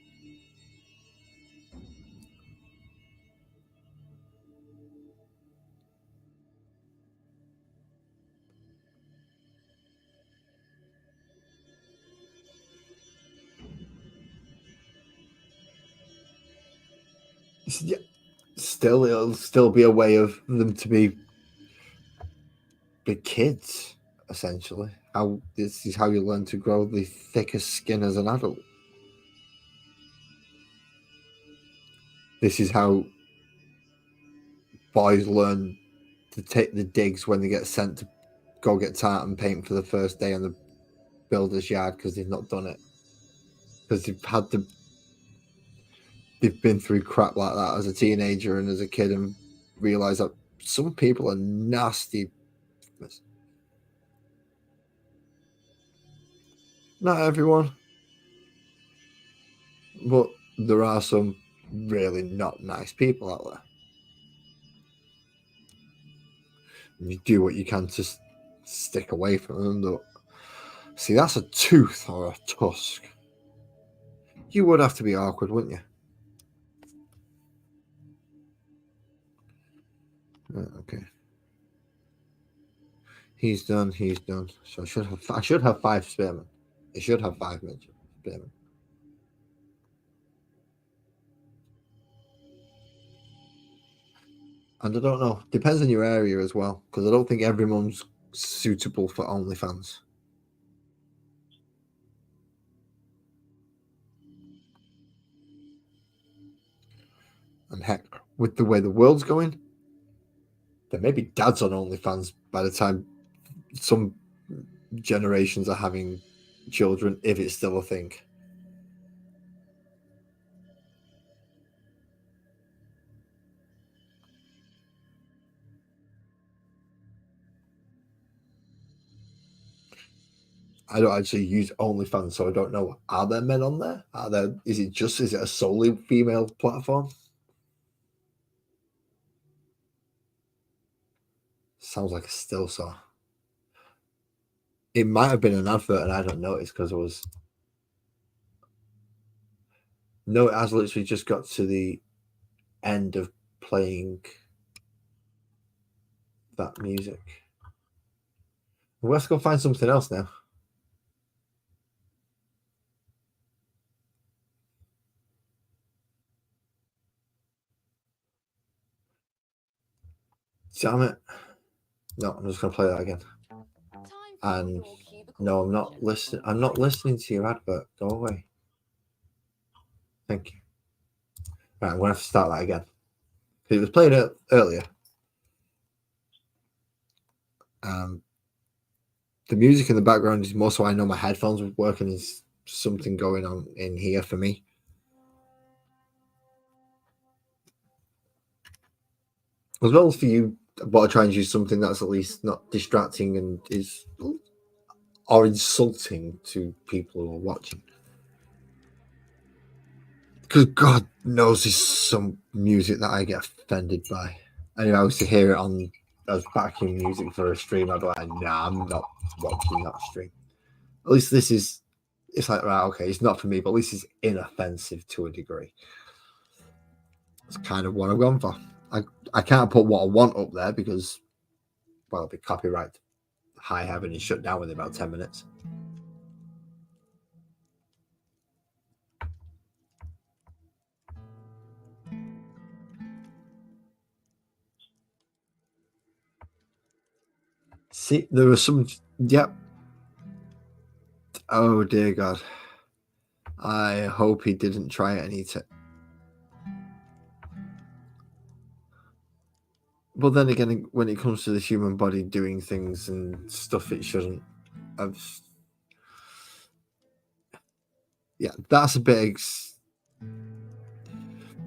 Yeah. Still, it'll still be a way of them to be big kids, essentially. How this is how you learn to grow the thickest skin as an adult. This is how boys learn to take the digs when they get sent to go get tartan paint for the first day on the builder's yard because they've not done it. Because they've been through crap like that as a teenager and as a kid and realise that some people are nasty. Not everyone, but there are some really not nice people out there. And you do what you can to stick away from them. Though. See, that's a tooth or a tusk. You would have to be awkward, wouldn't you? Okay. He's done. So I should have 5 spearmen. I should have 5 spearmen. And I don't know. Depends on your area as well, because I don't think everyone's suitable for OnlyFans. And heck, with the way the world's going, there may be dads on OnlyFans by the time some generations are having children, if it's still a thing. I don't actually use OnlyFans, so I don't know. Are there men on there? Is it a solely female platform? Sounds like a still saw. It might have been an advert and I don't notice because it was. No, it has literally just got to the end of playing that music. We'll have to go find something else now. Damn it. No, I'm just going to play that again. And no, I'm not listening. I'm not listening to your advert. Go away. Thank you. Right, I'm going to have to start that again. It was played earlier. The music in the background is more so I know my headphones were working. There's something going on in here for me. As well as for you, but I try and use something that's at least not distracting and is or insulting to people who are watching. Because God knows there's some music that I get offended by. And if I was to hear it on as backing music for a stream, I'd be like, nah, I'm not watching that stream. At least this is, it's like, right, okay, it's not for me, but at least it's inoffensive to a degree. It's kind of what I've gone for. I can't put what I want up there because, well, the copyright high heaven is shut down within about 10 minutes. See, there was some, yep. Oh, dear God. I hope he didn't try it and eat it. But then again, when it comes to the human body doing things and stuff it shouldn't, yeah, that's a bit.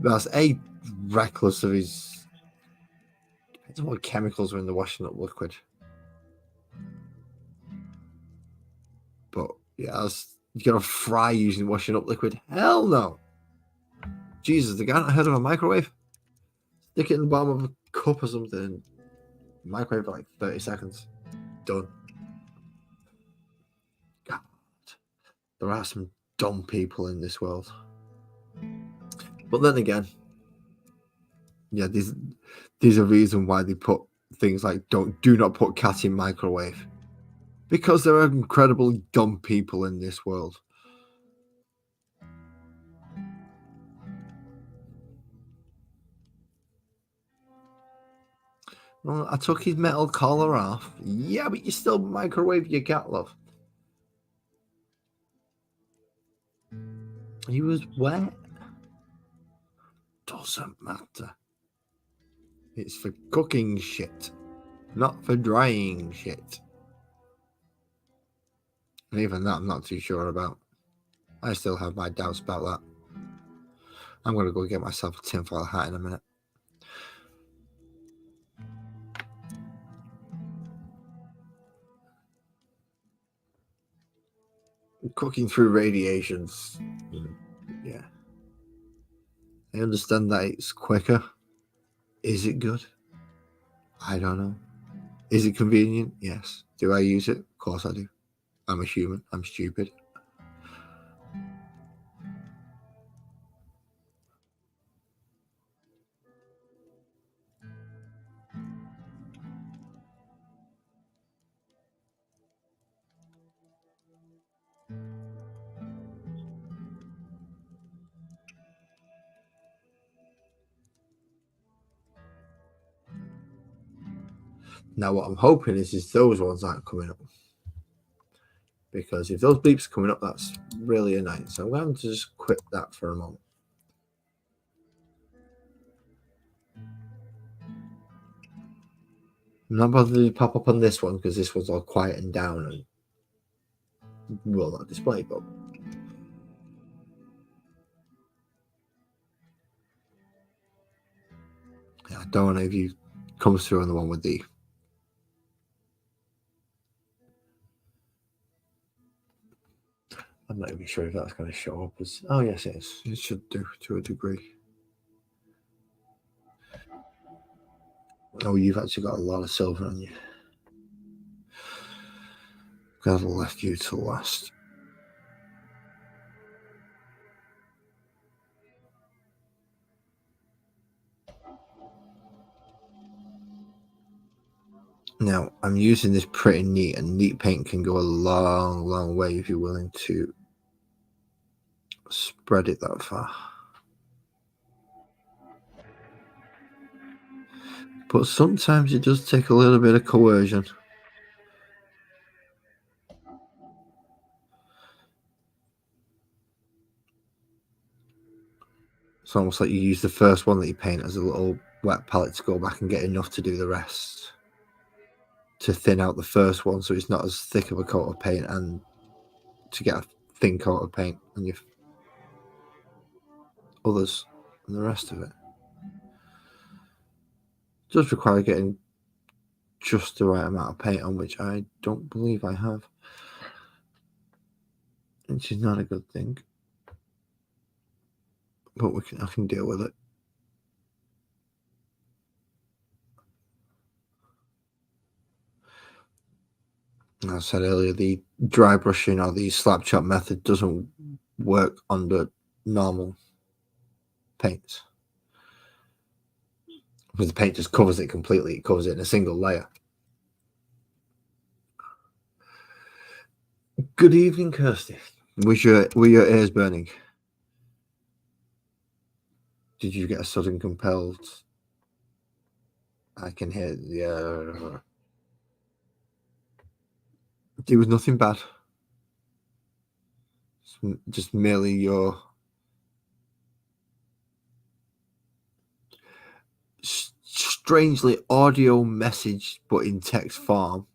That's reckless of his. Depends on what chemicals are in the washing up liquid. But yeah, you're gonna fry using washing up liquid? Hell no! Jesus, the guy not heard of a microwave? Stick it in the bottom of a cup or something. Microwave for like 30 seconds. Done. God, there are some dumb people in this world. But then again, yeah, there's a reason why they put things like do not put cat in microwave. Because there are incredibly dumb people in this world. Well, I took his metal collar off. Yeah, but you still microwave your cat, love. He was wet. Doesn't matter. It's for cooking shit, not for drying shit. And even that I'm not too sure about. I still have my doubts about that. I'm going to go get myself a tinfoil hat in a minute. Cooking through radiations. Yeah. I understand that it's quicker. Is it good? I don't know. Is it convenient? Yes. Do I use it? Of course I do. I'm a human. I'm stupid. Now, what I'm hoping is those ones aren't coming up. Because if those beeps are coming up, that's really annoying. So I'm going to just quit that for a moment. I'm not bothered to pop up on this one because this one's all quiet and down and will not display, but I don't know if you comes through on the one with the I'm not even sure if that's going to show up as oh yes it is. It should do to a degree. Oh, you've actually got a lot of silver on you. I've left you to last. Now, I'm using this pretty neat, and neat paint can go a long, long way if you're willing to spread it that far. But sometimes it does take a little bit of coercion. It's almost like you use the first one that you paint as a little wet palette to go back and get enough to do the rest. To thin out the first one so it's not as thick of a coat of paint and to get a thin coat of paint on your others and the rest of it. It does require getting just the right amount of paint on, which I don't believe I have. Which is not a good thing. But I can deal with it. As I said earlier, the dry brushing or the slap chop method doesn't work under normal paints. Because the paint just covers it completely. It covers it in a single layer. Good evening, Kirsty. Were your ears burning? Did you get a sudden compelled? I can hear. Yeah. It was nothing bad. Just merely your strangely audio message, but in text form,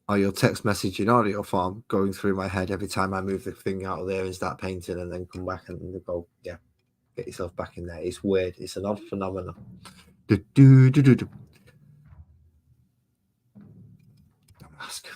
or your text message in audio form going through my head every time I move the thing out of there and start painting, and then come back and go, yeah, get yourself back in there. It's weird. It's an odd phenomenon. Don't ask.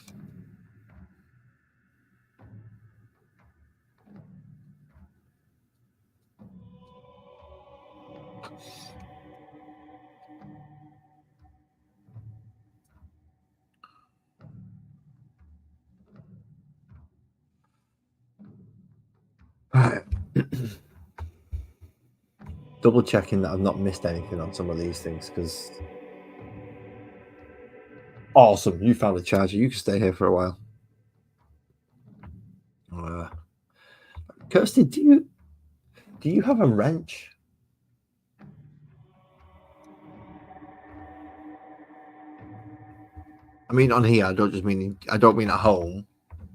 Right. Double checking that I've not missed anything on some of these things because awesome, you found a charger. You can stay here for a while. Kirsty, do you have a wrench? I mean, on here. I don't mean at home.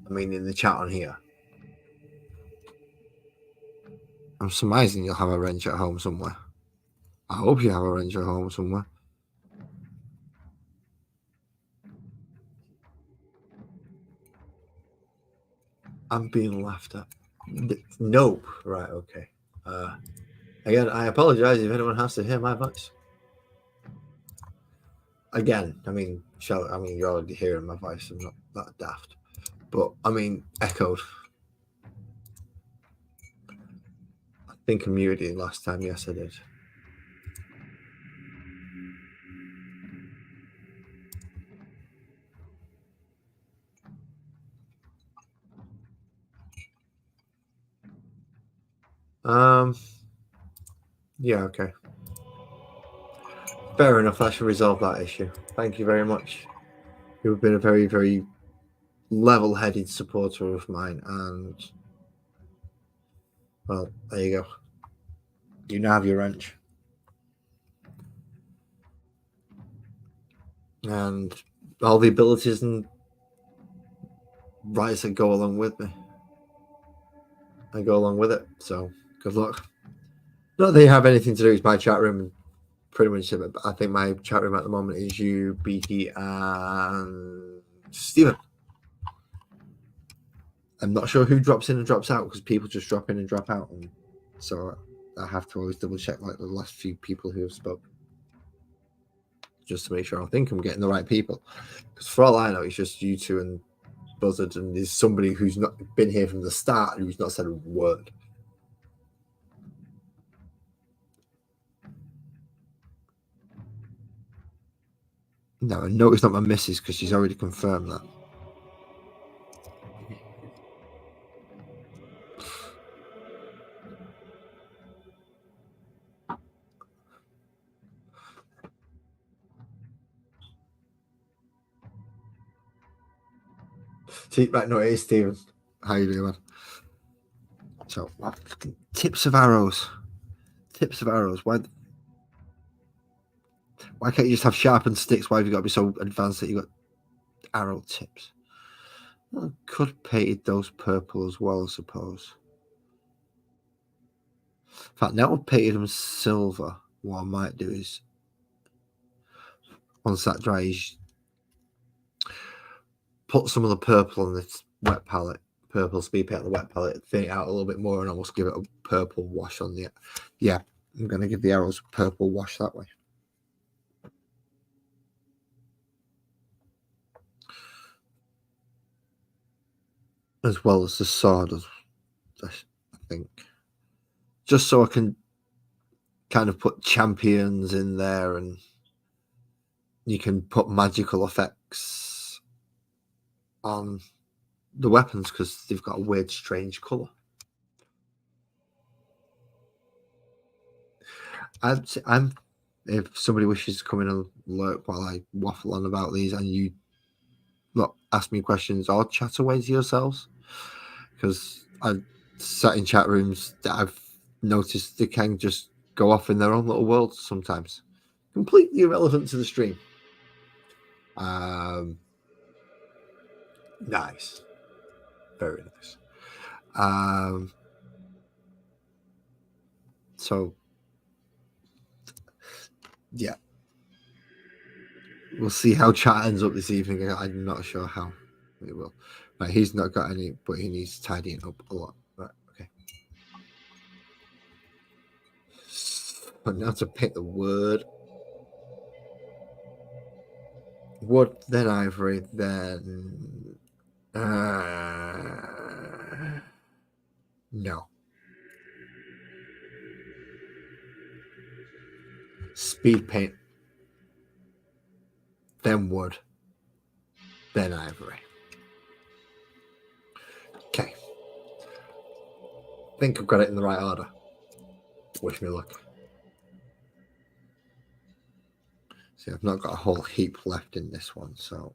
I mean in the chat on here. I'm surmising you'll have a wrench at home somewhere. I hope you have a wrench at home somewhere. I'm being laughed at. Nope. Right. Okay. Again, I apologize if anyone has to hear my voice. Again, I mean, you're already hearing my voice. I'm not that daft, but I mean, echoed. I think I muted it last time. Yes, I did. Yeah. Okay. Fair enough. I should resolve that issue. Thank you very much. You've been a very, very level-headed supporter of mine, and well, there you go. You now have your wrench. and all the abilities and rights that go along with me. I go along with it. So good luck. Not that you have anything to do with my chat room, and pretty much. I think my chat room at the moment is you, Beaky, and Steven. I'm not sure who drops in and drops out because people just drop in and drop out, and so I have to always double check like the last few people who have spoke, just to make sure I think I'm getting the right people. Because for all I know, it's just you two and Buzzard, and there's somebody who's not been here from the start who's not said a word. No, no, it's not my missus because she's already confirmed that. See, right, no, it is Steven. How you doing, man? So, tips of arrows. Tips of arrows. Why can't you just have sharpened sticks? Why have you got to be so advanced that you got arrow tips? Well, I could have painted those purple as well, I suppose. In fact, now I've painted them silver. What I might do is, once that dries, put some of the purple on this wet palette, purple speed paint on the wet palette, thin it out a little bit more, and almost give it a purple wash on the. Yeah, I'm going to give the arrows a purple wash that way. As well as the sword, I think. Just so I can kind of put champions in there, and you can put magical effects on the weapons because they've got a weird, strange colour. I'm if somebody wishes to come in and lurk while I waffle on about these, and you ask me questions or chat away to yourselves, because I've sat in chat rooms that I've noticed they can just go off in their own little worlds sometimes, completely irrelevant to the stream. Nice, very nice. So yeah, we'll see how chat ends up this evening. I'm not sure how it will. Right, he's not got any, but he needs tidying up a lot. Right, okay. So now to pick the word. Wood, then ivory, then no. Speed paint, then wood, then ivory. Okay. Think I've got it in the right order. Wish me luck. See, I've not got a whole heap left in this one, so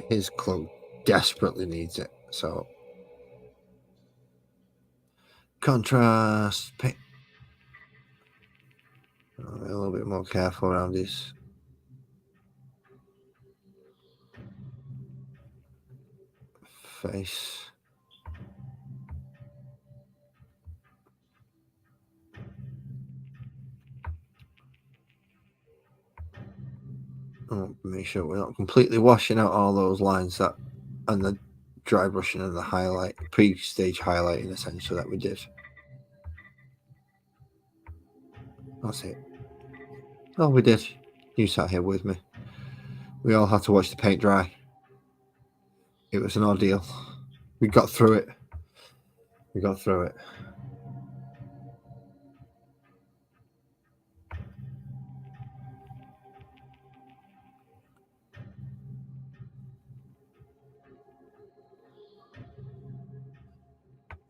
his cloak desperately needs it. So contrast paint. A little bit more careful around his face. Make sure we're not completely washing out all those lines that and the dry brushing and the highlight, pre-stage highlighting essentially that we did. That's it. Oh, we did. You sat here with me. We all had to watch the paint dry. It was an ordeal. We got through it. We got through it.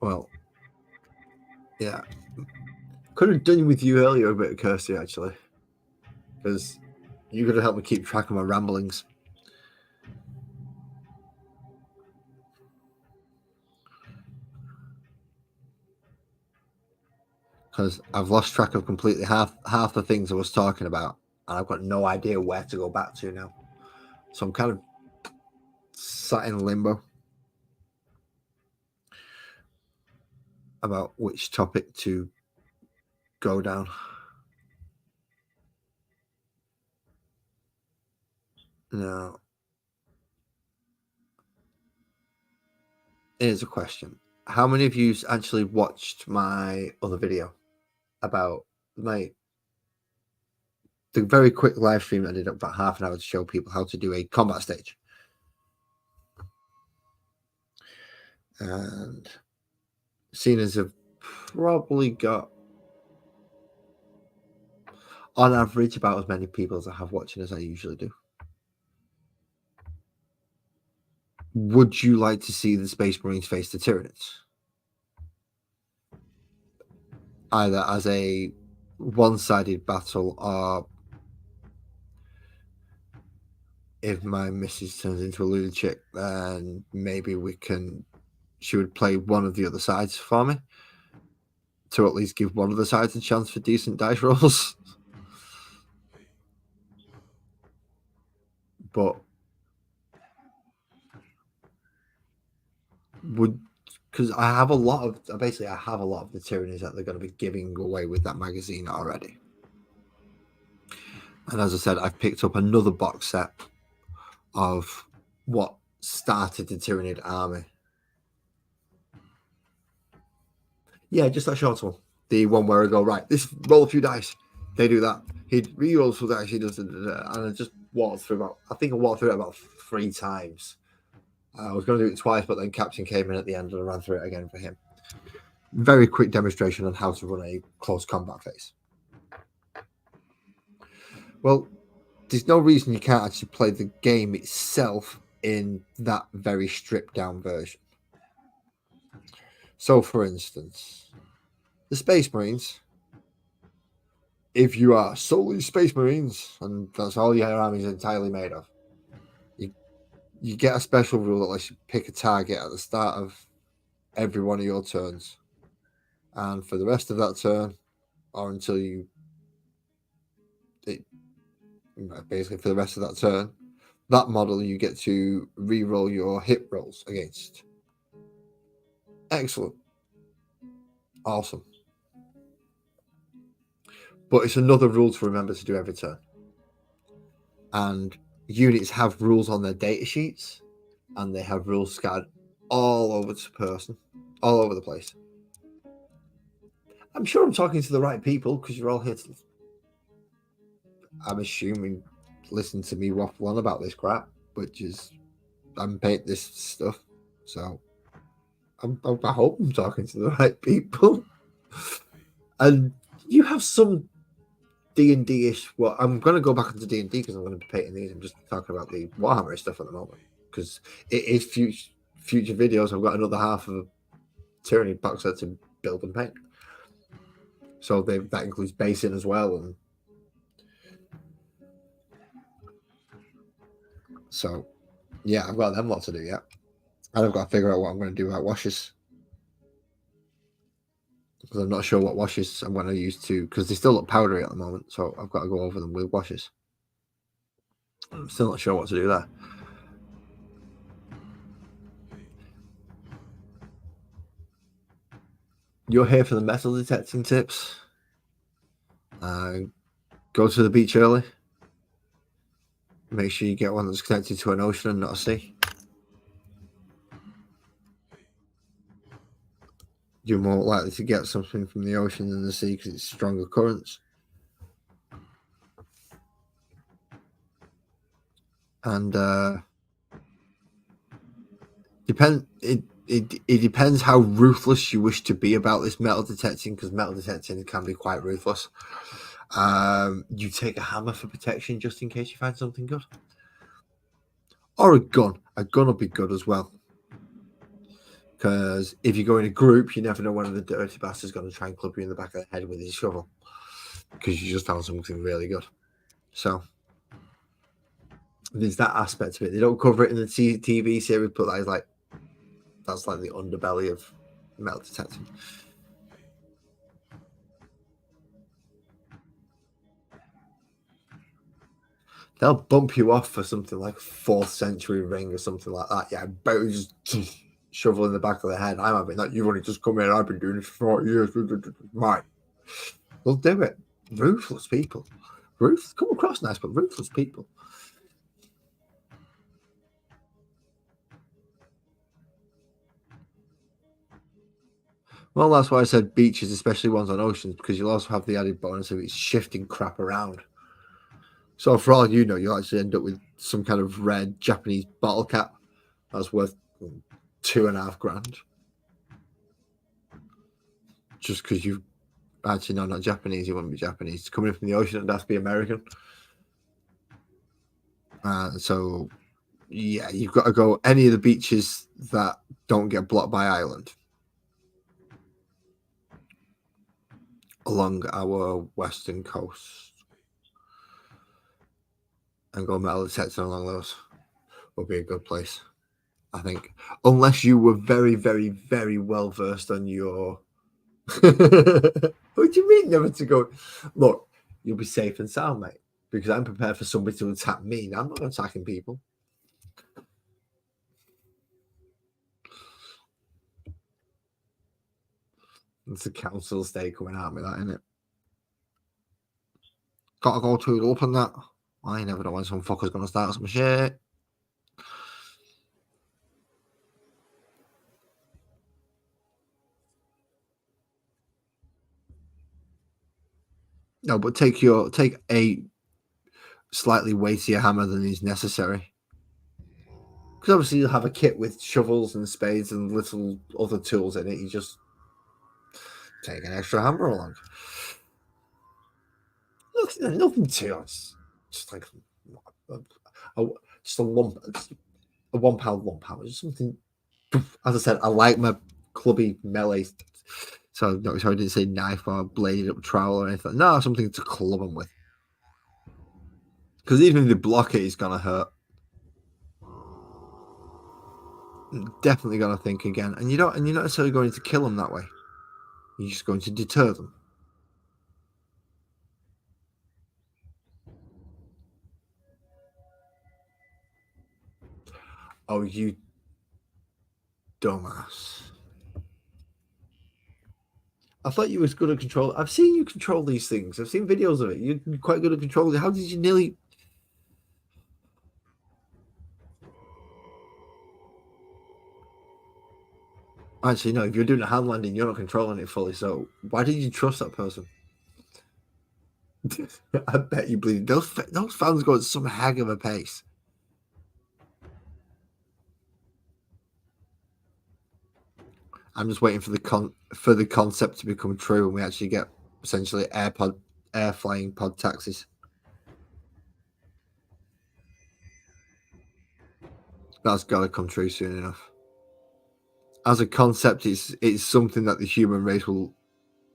Well, yeah. Could have done with you earlier a bit, Kirsty, actually. Because you could have helped me keep track of my ramblings. Because I've lost track of completely half the things I was talking about and I've got no idea where to go back to now. So I'm kind of sat in limbo about which topic to go down. Now, here's a question. How many of you actually watched my other video about the very quick live stream I did about half an hour to show people how to do a combat stage? And seeing as I've probably got, on average, about as many people as I have watching as I usually do. Would you like to see the Space Marines face the Tyranids? Either as a one-sided battle, or if my missus turns into a lunatic, then maybe she would play one of the other sides for me to at least give one of the sides a chance for decent dice rolls. But because I have a lot of the Tyranids that they're going to be giving away with that magazine already. And as I said, I've picked up another box set of what started the Tyranid army. Yeah, just that short one. The one where I go, right, this roll a few dice. They do that. He re-rolls for dice. He does it. And I just walked through it about 3 times. I was going to do it twice, but then Captain came in at the end and I ran through it again for him. Very quick demonstration on how to run a close combat phase. Well, there's no reason you can't actually play the game itself in that very stripped down version. So, for instance, the Space Marines, if you are solely Space Marines, and that's all your army is entirely made of, you get a special rule that lets you pick a target at the start of every one of your turns. And for the rest of that turn, or until basically for the rest of that turn, that model you get to re-roll your hit rolls against. Excellent. Awesome. But it's another rule to remember to do every turn. And units have rules on their data sheets, and they have rules scattered all over the person, all over the place. I'm sure I'm talking to the right people because you're all here to, I'm assuming, listen to me waffle on about this crap, which is, I'm painting this stuff. So I hope I'm talking to the right people. And you have some D&D-ish. Well, I'm going to go back into D&D because I'm going to be painting these. I'm just talking about the Warhammer stuff at the moment because it is future videos. I've got another half of a Tyranny box set to build and paint. So that includes basing as well. And so, yeah, I've got them lot to do yet. And I've got to figure out what I'm going to do about washes. Because I'm not sure what washes I'm going to use because they still look powdery at the moment. So I've got to go over them with washes. I'm still not sure what to do there. You're here for the metal detecting tips. Go to the beach early. Make sure you get one that's connected to an ocean and not a sea. You're more likely to get something from the ocean than the sea because it's stronger currents. And it depends how ruthless you wish to be about this metal detecting, because metal detecting can be quite ruthless. You take a hammer for protection just in case you find something good. Or a gun. A gun will be good as well. Because if you go in a group, you never know when the dirty bastard's going to try and club you in the back of the head with his shovel. Because you just found something really good. So there's that aspect of it. They don't cover it in the TV series, but that's like the underbelly of metal detecting. . they'll bump you off for something like 4th century ring or something like that. Yeah, but just shovel in the back of the head. I'm having that. You've only just come in. I've been doing this for 40 years. Right. They'll do it. Ruthless people. Come across nice, but ruthless people. Well, that's why I said beaches, especially ones on oceans, because you'll also have the added bonus of it's shifting crap around. So for all you know, you'll actually end up with some kind of red Japanese bottle cap that's worth $2.5 grand. Just because you actually no, not Japanese, you wouldn't be Japanese. It's coming from the ocean, it'd have to be American. So yeah, you've got to go any of the beaches that don't get blocked by island along our western coast and go metal detecting along those would be a good place, I think. Unless you were very, very, very well versed on your what do you mean never to go? Look, you'll be safe and sound, mate, because I'm prepared for somebody to attack me. Now, I'm not attacking people. It's the council estate coming at me, that, isn't it? Gotta go to up on that. I never know when some fucker's gonna start some shit. No, but take a slightly weightier hammer than is necessary. Because obviously you'll have a kit with shovels and spades and little other tools in it. You just take an extra hammer along. Look, nothing too. It's just like just a lump, a £1 lump hammer, just something. As I said, I like my clubby melee. So no, sorry, I didn't say knife or bladed up trowel or anything. No, something to club them with. Because even if they block it, it's gonna hurt. Definitely gonna think again, and you're not necessarily going to kill them that way. You're just going to deter them. Oh, you dumbass. I thought you was good at control. I've seen you control these things. I've seen videos of it. You're quite good at controlling. How did you nearly... Actually, no, if you're doing a hand landing, you're not controlling it fully. So why did you trust that person? I bet you believe those fans go at some heck of a pace. I'm just waiting for the concept to become true, and we actually get essentially air flying pod taxis. That's got to come true soon enough. As a concept, it's something that the human race will.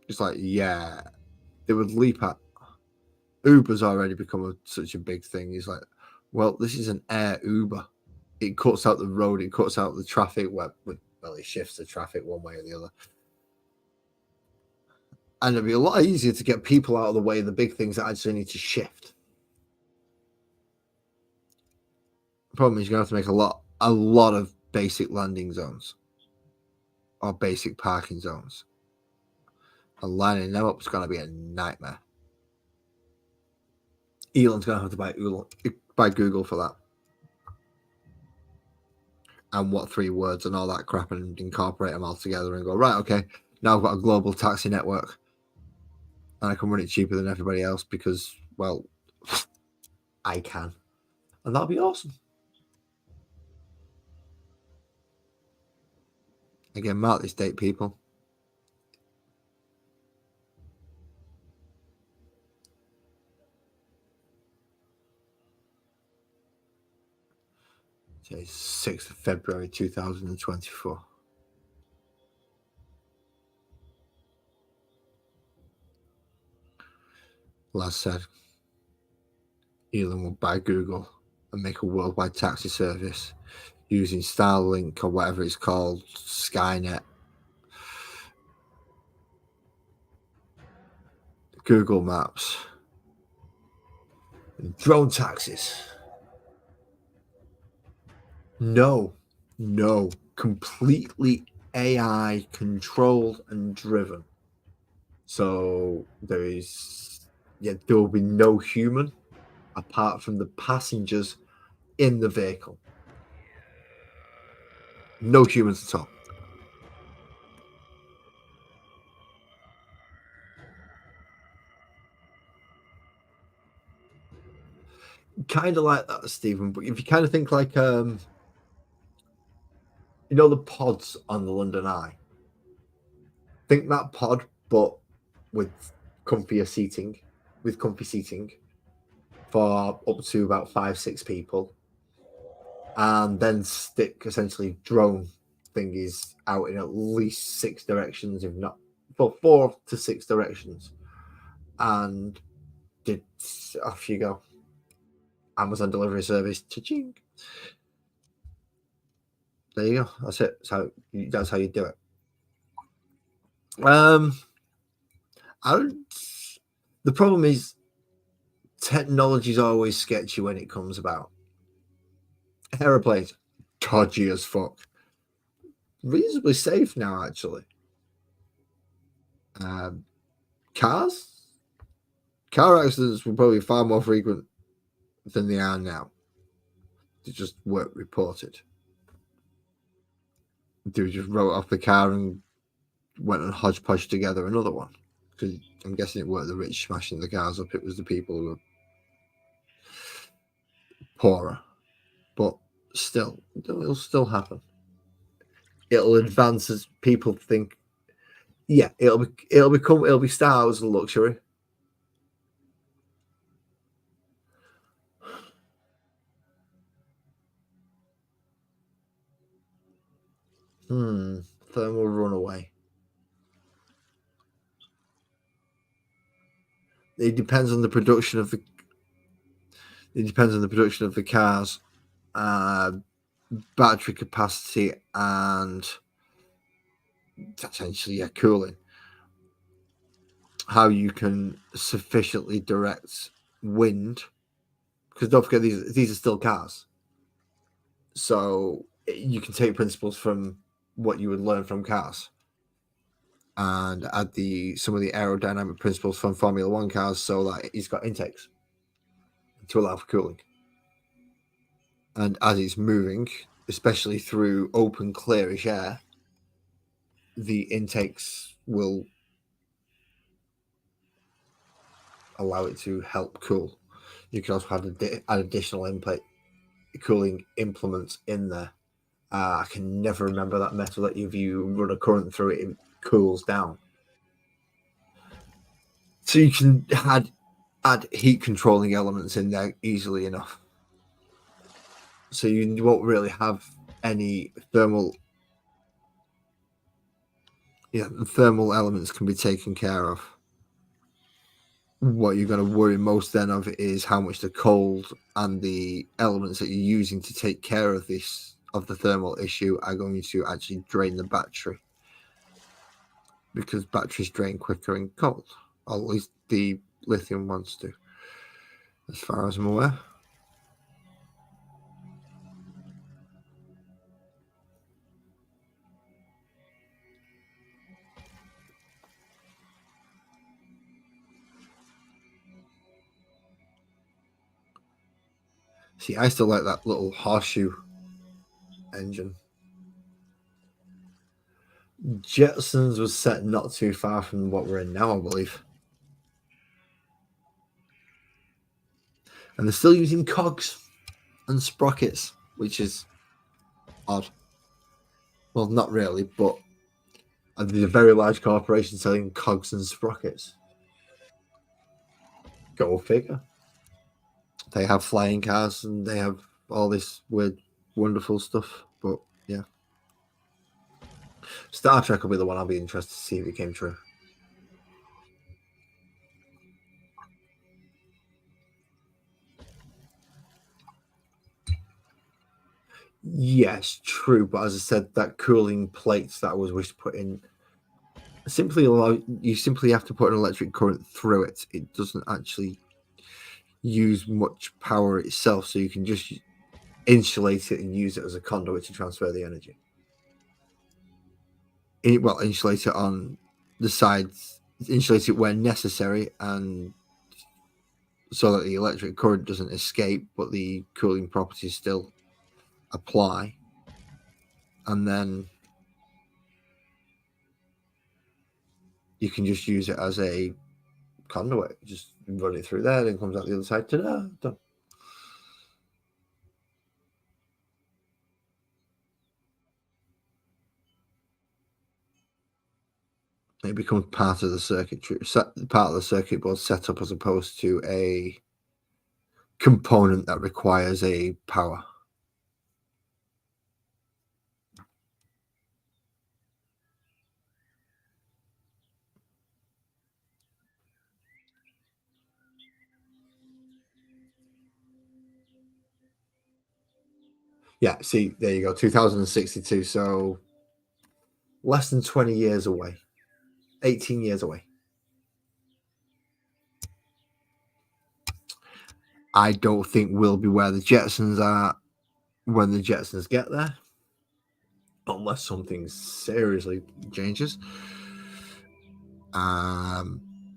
It's like, yeah, they would leap at. Uber's already become such a big thing. It's like, well, this is an air Uber. It cuts out the road. It cuts out the traffic. Well, it shifts the traffic one way or the other. And it'd be a lot easier to get people out of the way of the big things that actually need to shift. The problem is you're going to have to make a lot of basic landing zones or basic parking zones. And lining them up is going to be a nightmare. Elon's going to have to buy Google for that. And what 3 words and all that crap and incorporate them all together and go, right, okay, now I've got a global taxi network. And I can run it cheaper than everybody else because, well, I can. And that'll be awesome. Again, mark this date, people. Today's 6th of February 2024. Last said, Elon will buy Google and make a worldwide taxi service using Starlink or whatever it's called, Skynet, Google Maps, And drone taxis. No, completely AI controlled and driven. So there will be no human apart from the passengers in the vehicle. No humans at all. Kind of like that, Stephen. But if you kind of think like, the pods on the London Eye. Think that pod, but with comfy seating for up to about 5-6 people, and then stick essentially drone thingies out in at least 6 directions, if not 4 to 6 directions, and off you go. Amazon delivery service, cha-ching. There you go. That's it. That's how you do it. The problem is technology is always sketchy when it comes about. Aeroplanes, dodgy as fuck. Reasonably safe now, actually. Cars? Car accidents were probably far more frequent than they are now. They just weren't reported. They just wrote off the car and went and hodgepodge together another one. Because I'm guessing it weren't the rich smashing the cars up, it was the people who were poorer. But still, it'll still happen. It'll advance as people think. Yeah, it'll be Star Wars a luxury. Thermal runaway. It depends on the production of the. It depends on the production of the cars, battery capacity, and essentially cooling. How you can sufficiently direct wind, because don't forget these are still cars. So you can take principles from what you would learn from cars and add some of the aerodynamic principles from Formula One cars, so that it's got intakes to allow for cooling. And as it's moving, especially through open, clearish air, the intakes will allow it to help cool. You can also add additional cooling implements in there. I can never remember that metal that if you run a current through it, it cools down. So you can add heat controlling elements in there easily enough. So you won't really have any thermal. Yeah, the thermal elements can be taken care of. What you're going to worry most then of is how much the cold and the elements that you're using to take care of the thermal issue are going to actually drain the battery, because batteries drain quicker in cold, or at least the lithium ones do, as far as I'm aware. See, I still like that little horseshoe engine. Jetsons was set not too far from what we're in now, I believe. And they're still using cogs and sprockets, which is odd. Well, not really, but there's a very large corporation selling cogs and sprockets. Go figure. They have flying cars and they have all this weird, wonderful stuff. But yeah, Star Trek will be the one I'll be interested to see if it came true. Yes, true. But as I said, that cooling plates that I was wished to put in simply have to put an electric current through it. It doesn't actually. use much power itself, so you can just insulate it and use it as a conduit to transfer the energy. Well, insulate it on the sides, insulate it where necessary, and so that the electric current doesn't escape, but the cooling properties still apply. And then you can just use it as a conduit. Just run it through there, then comes out the other side. Ta-da, done. It becomes part of the circuitry, part of the circuit board setup, as opposed to a component that requires a power. Yeah, see, there you go, 2062. So less than 20 years away, 18 years away. I don't think we'll be where the Jetsons are when the Jetsons get there, unless something seriously changes.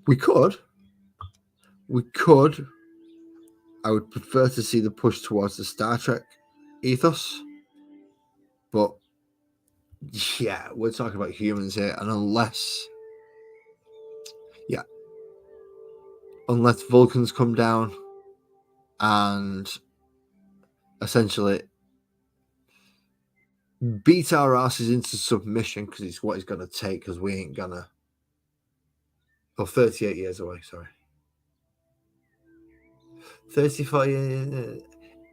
We could. I would prefer to see the push towards the Star Trek ethos, but yeah, we're talking about humans here, and unless Vulcans come down and essentially beat our asses into submission, because it's what it's going to take, because we ain't gonna. 38 years away, sorry. 35 years.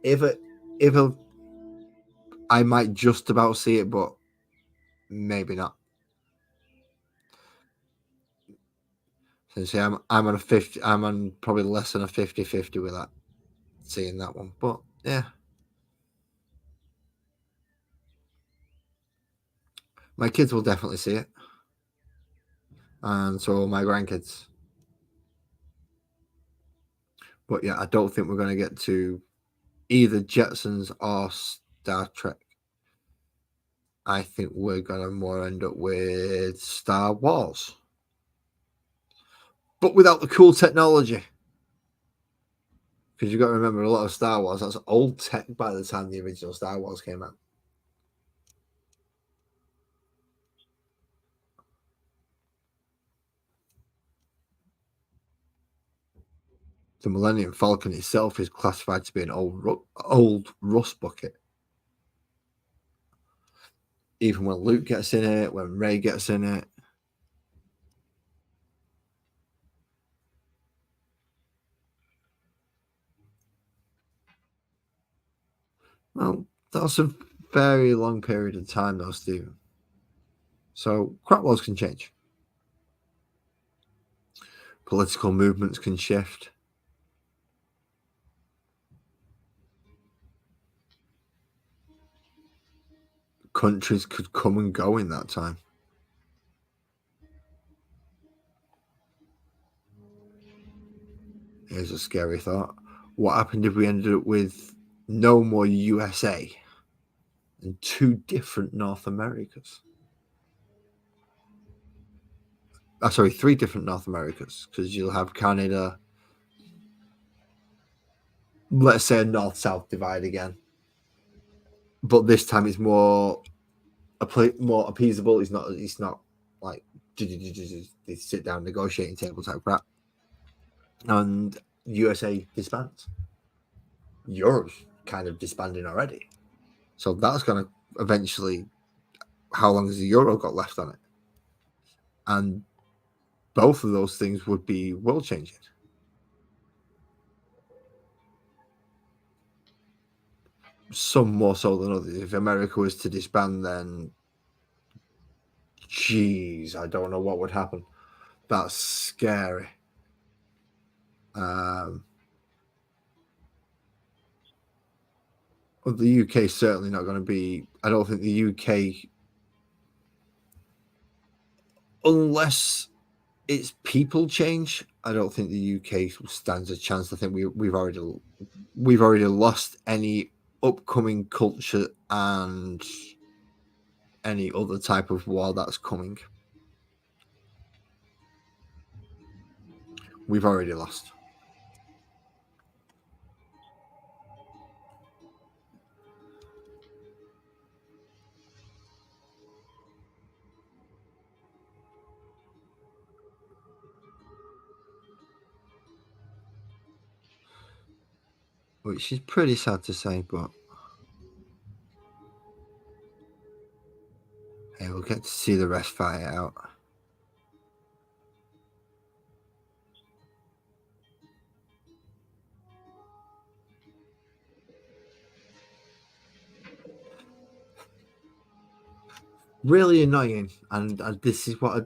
If I might just about see it, but maybe not. So see, I'm on a 50. I'm on probably less than a 50-50 with that, seeing that one. But yeah, my kids will definitely see it, and so will my grandkids. But yeah, I don't think we're going to get to either Jetsons or Star Trek. I think we're going to more end up with Star Wars, but without the cool technology. Because you've got to remember, a lot of Star Wars, that's old tech by the time the original Star Wars came out. The Millennium Falcon itself is classified to be an old rust bucket. Even when Luke gets in it, when Rey gets in it. Well, that's a very long period of time, though, Stephen. So crop laws can change. Political movements can shift. Countries could come and go in that time. Here's a scary thought. What happened if we ended up with no more USA and two different North Americas? Sorry, three different North Americas, because you'll have Canada. Let's say a north-south divide again, but this time it's more appeasable. It's not like they sit down negotiating table type crap. And USA disbands. Europe's kind of disbanding already, so that's going to eventually. How long has the Euro got left on it? And both of those things would be world changing. Some more so than others. If America was to disband, then geez, I don't know what would happen. That's scary. Well, the UK is certainly not going to be. I don't think the UK, unless it's people change. I don't think the UK stands a chance. I think we've already lost any upcoming culture and any other type of war that's coming. We've already lost. Which is pretty sad to say, but hey, we'll get to see the rest fight out. Really annoying, and this is what I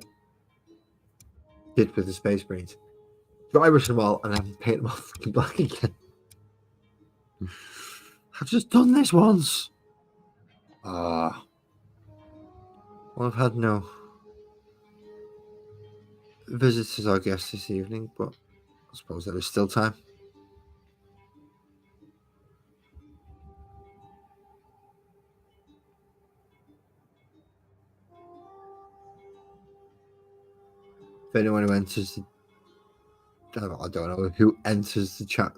did with the Space Marines. Dry brush them all and then paint them all fucking black again. I've just done this once. Well, I've had no visitors or guests this evening, but I suppose there is still time. If anyone who enters I don't know who enters the chat,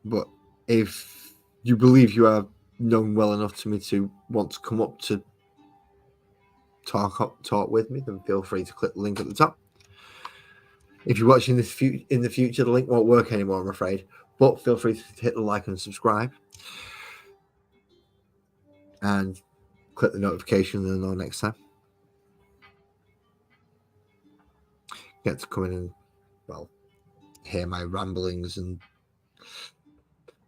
but if you believe you are known well enough to me to want to come up to talk with me, then feel free to click the link at the top. If you're watching this in the future, the link won't work anymore, I'm afraid, but feel free to hit the like and subscribe and click the notification and know next time. Get to come in and, well, hear my ramblings and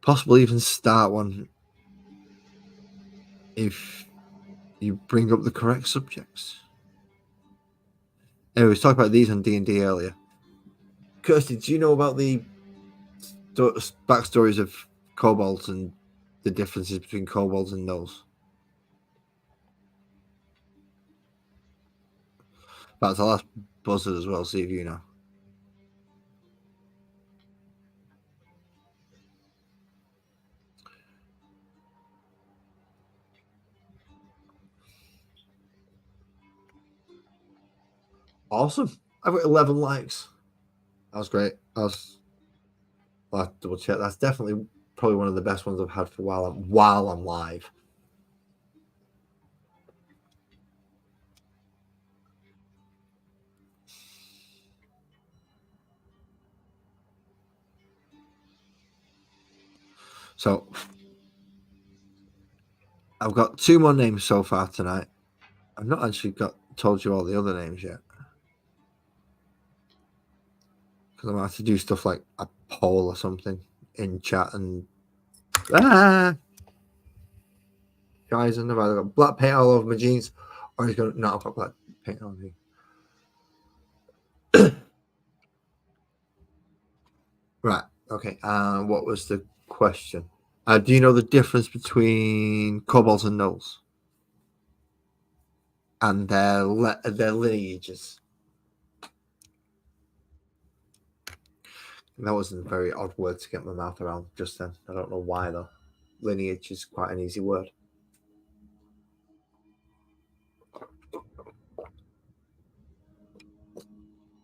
possibly even start one if you bring up the correct subjects. Anyway, we talked about these on D&D earlier. Kirsty, do you know about the backstories of kobolds and the differences between kobolds and gnolls? That's the last buzzard as well, see if you know. Awesome. I've got 11 likes. That was great. I'll have to double check. That's definitely probably one of the best ones I've had for while I'm live. So I've got 2 more names so far tonight. I've not actually told you all the other names yet. Because I might have to do stuff like a poll or something in chat and guys, I've either got black paint all over my jeans or he's got not got black paint on me. Right. Okay. What was the question? Do you know the difference between kobolds and gnolls and their lineages? That wasn't a very odd word to get my mouth around just then. I don't know why though. Lineage is quite an easy word.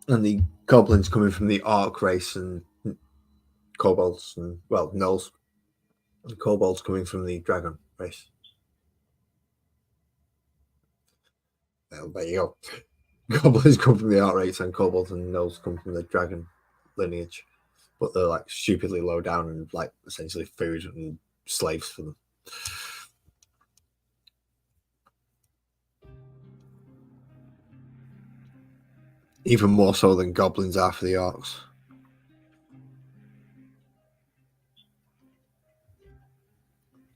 And the goblins coming from the orc race and kobolds and, well, gnolls. And kobolds coming from the dragon race. Well, there you go. Goblins come from the orc race and kobolds and gnolls come from the dragon lineage. But they're like stupidly low down and like essentially food and slaves for them. Even more so than goblins are for the orcs.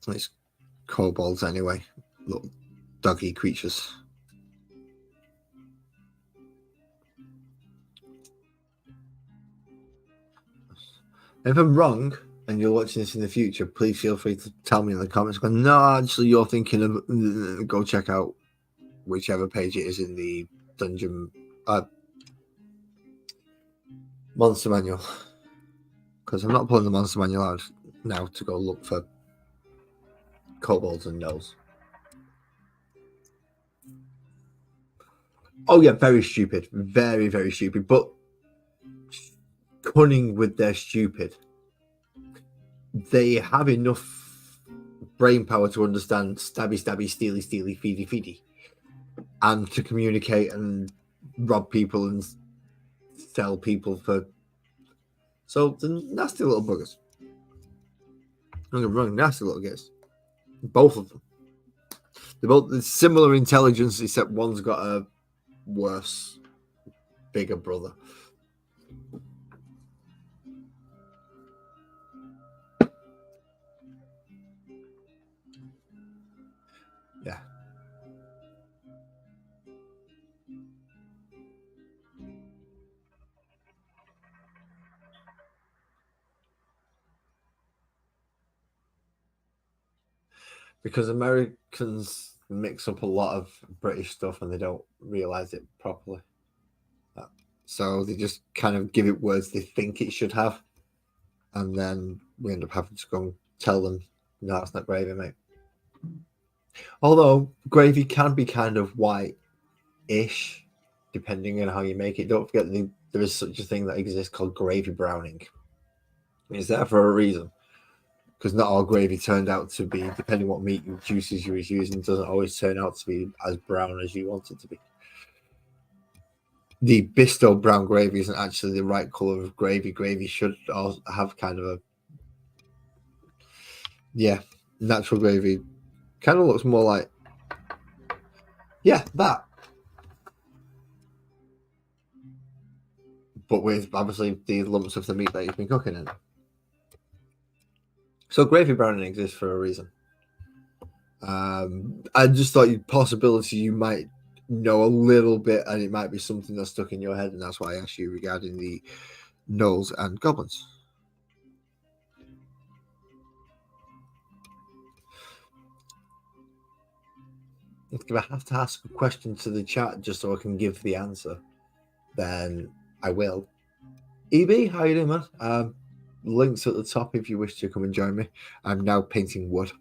It's kobolds anyway, little doggy creatures. If I'm wrong and you're watching this in the future, please feel free to tell me in the comments. Go, no, actually, you're thinking of go check out whichever page it is in the dungeon Monster manual. Because I'm not pulling the monster manual out now to go look for kobolds and gnolls. Oh yeah, very stupid. Very, very stupid. But cunning with their stupid. They have enough brain power to understand stabby, stabby, steely, steely, feedy, feedy. And to communicate and rob people and sell people for. So the nasty little buggers. Don't get me wrong, nasty little guys. Both of them. They're both similar intelligence, except one's got a worse, bigger brother. Yeah. Because Americans mix up a lot of British stuff and they don't realize it properly. So they just kind of give it words they think it should have. And then we end up having to go and tell them, no, it's not gravy, mate. Although gravy can be kind of white-ish, depending on how you make it. Don't forget there is such a thing that exists called gravy browning. It's there for a reason. Because not all gravy turned out to be, depending what meat juices you was using, doesn't always turn out to be as brown as you want it to be. The Bisto brown gravy isn't actually the right color of gravy. Gravy should also have kind of natural gravy. Kind of looks more like, that. But with obviously the lumps of the meat that you've been cooking in. So gravy browning exists for a reason. I just thought possibility you might know a little bit, and it might be something that's stuck in your head, and that's why I asked you regarding the Knolls and Goblins. If I have to ask a question to the chat just so I can give the answer, then I will. EB, how you doing, man? Links at the top if you wish to come and join me. I'm now painting wood.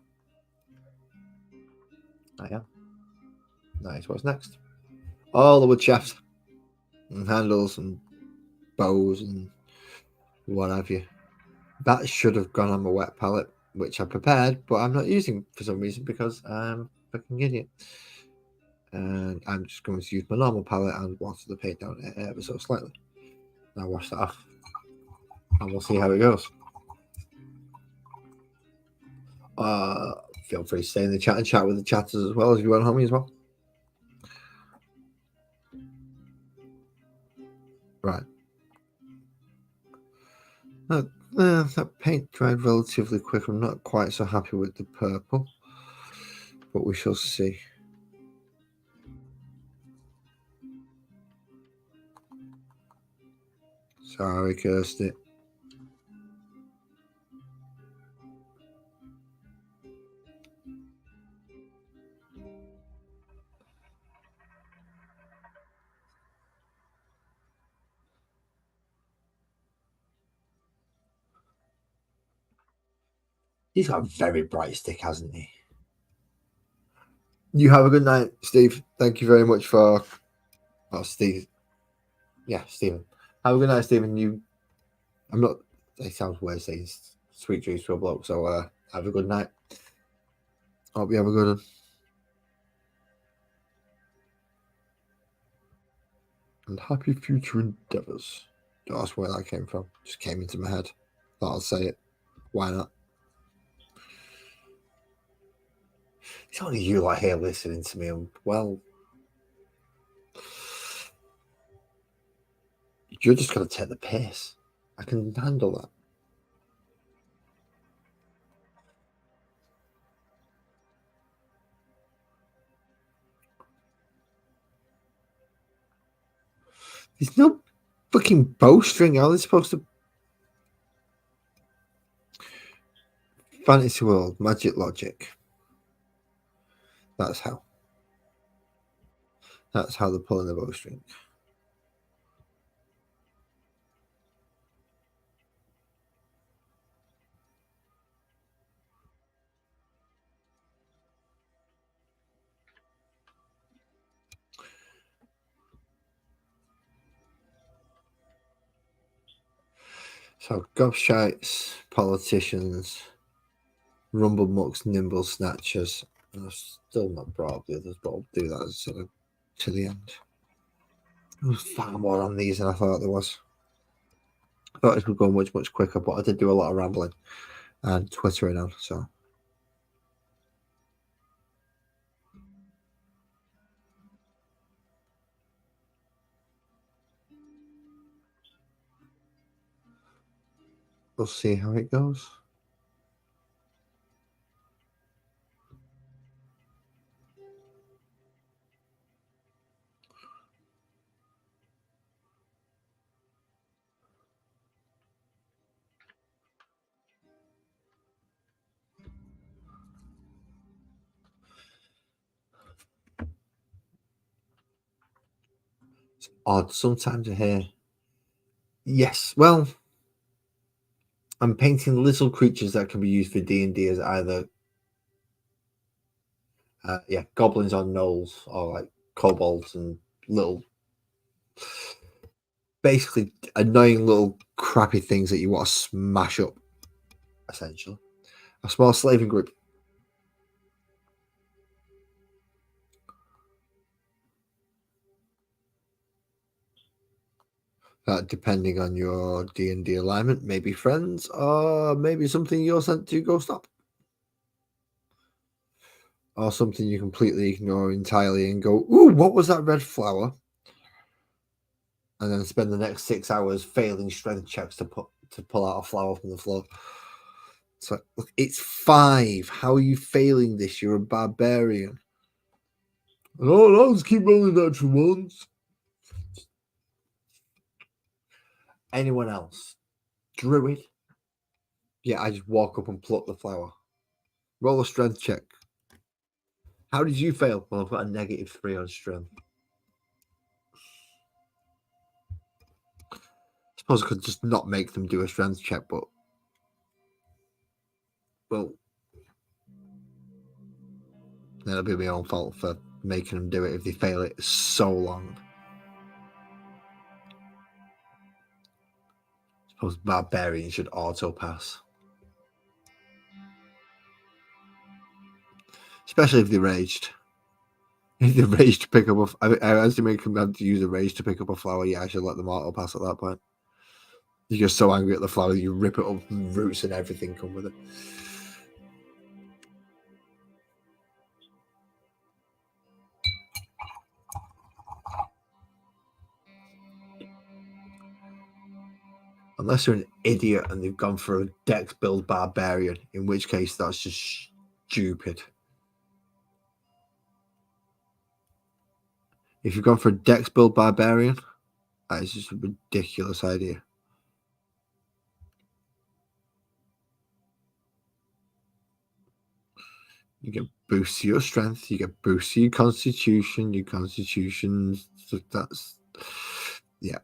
I am. Nice. What's next? All the wood shafts and handles and bows and what have you. That should have gone on my wet palette, which I prepared, but I'm not using for some reason because I'm a fucking idiot. And I'm just going to use my normal palette and water the paint down ever so slightly. Now wash that off, and we'll see how it goes. Feel free to stay in the chat and chat with the chatters as well if you want, homie, as well. Right. That paint dried relatively quick. I'm not quite so happy with the purple, but we shall see. Sorry, Kirsty. He's got a very bright stick, hasn't he? You have a good night, Steve. Thank you very much for. Oh, Steve. Yeah, Stephen. Have a good night, Stephen. I'm not. It sounds weird saying sweet dreams to a bloke. So have a good night. Hope you have a good one. And happy future endeavors. That's where that came from. Just came into my head. Thought I'd say it. Why not? It's only you like here listening to me. And, well, you're just going to take the piss. I can handle that. There's no fucking bowstring. How are they supposed to? Fantasy world, magic logic. That's how. That's how they're pulling the bowstring. So gobshites, politicians, rumble mucks, nimble snatchers. I've still not brought up the others, but I'll do that sort of to the end. There was far more on these than I thought there was. I thought it would go much, much quicker, but I did do a lot of rambling and twittering on, so. We'll see how it goes. It's odd. Sometimes I hear, yes, well, I'm painting little creatures that can be used for D&D as either, goblins or gnolls, or like kobolds and little, basically annoying little crappy things that you want to smash up, essentially. A small slaving group. That, depending on your D&D alignment, maybe friends, or maybe something you're sent to go stop. Or something you completely ignore entirely and go, ooh, what was that red flower? And then spend the next 6 hours failing strength checks to pull out a flower from the floor. So look, it's 5. How are you failing this? You're a barbarian. Oh, I'll just keep rolling natural ones. Anyone else? Druid? Yeah, I just walk up and pluck the flower. Roll a strength check. How did you fail? Well, I've got a -3 on strength. I suppose I could just not make them do a strength check, but well, that'll be my own fault for making them do it if they fail it so long. I suppose barbarians should auto pass, especially if they raged. If they raged to pick up I as they make them have to use a rage to pick up a flower, yeah, I should let them auto pass at that point. You're just so angry at the flower, you rip it up, and roots and everything come with it. Unless they're an idiot and they've gone for a dex build barbarian, in which case that's just stupid. If you've gone for a dex build barbarian, that is just a ridiculous idea. You get boosts to your strength, you get boosts to your constitution, that's, yeah.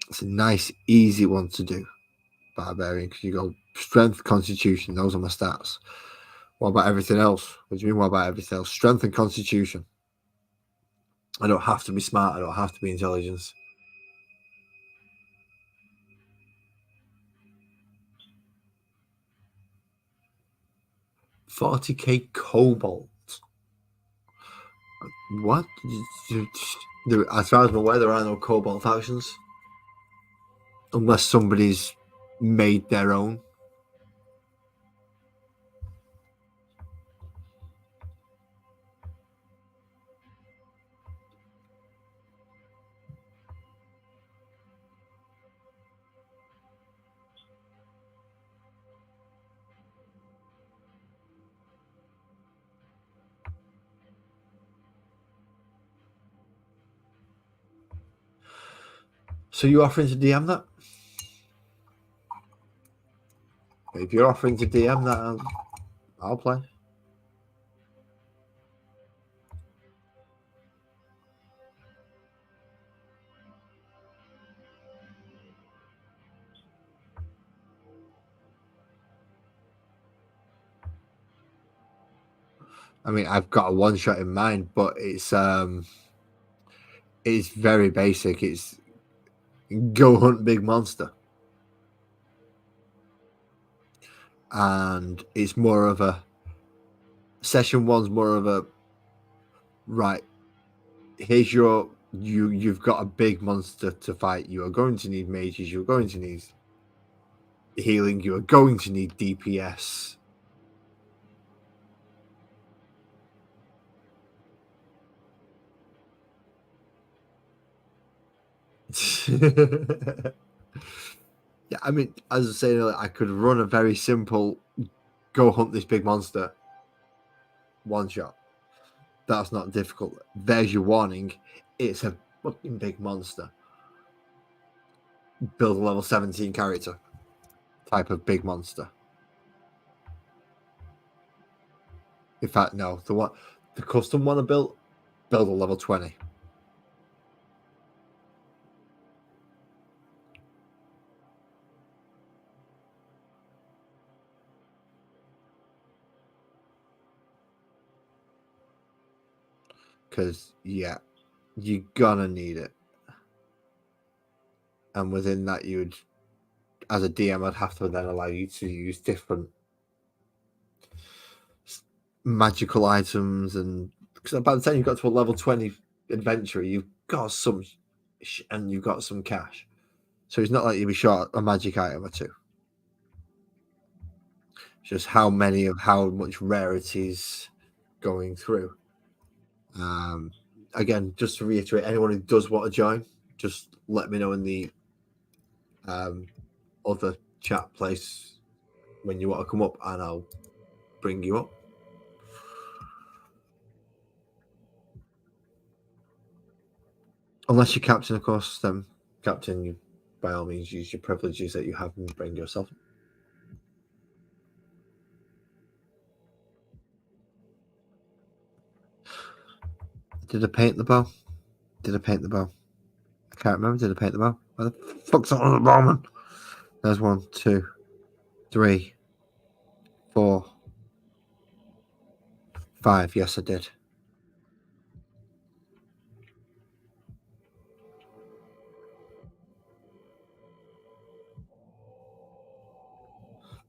It's a nice, easy one to do, barbarian, because you go strength, constitution, those are my stats. What about everything else? What do you mean, what about everything else? Strength and constitution. I don't have to be smart, I don't have to be intelligence. 40k cobalt. What? As far as I'm aware, there are no cobalt factions. Unless somebody's made their own. So you're offering to DM that? If you're offering to DM that, I'll play. I mean, I've got a one shot in mind, but it's very basic. It's go hunt big monster. and it's more of a session one's more of a right. Here's you've got a big monster to fight. You are going to need mages. You're going to need healing. You are going to need DPS. Yeah, I mean, as I was saying, I could run a very simple go hunt this big monster one shot. That's not difficult. There's your warning. It's a fucking big monster. Build a level 17 character type of big monster. In fact, no, the custom one I built, build a level 20. Because yeah, you're gonna need it. And within that, you'd, as a DM, I'd have to then allow you to use different magical items, and because by the time you got to a level 20 adventurer, you've got some and you've got some cash. So it's not like you'll be short a magic item or two. It's just how much rarities going through. Again, just to reiterate, anyone who does want to join, just let me know in the other chat place when you want to come up, and I'll bring you up. Unless you're captain, of course, then captain, you by all means use your privileges that you have and bring yourself. Did I paint the bow? Did I paint the bow? I can't remember. Did I paint the bow? Where the fuck's on the bow, man? There's 1, 2, 3, 4, 5. Yes, I did.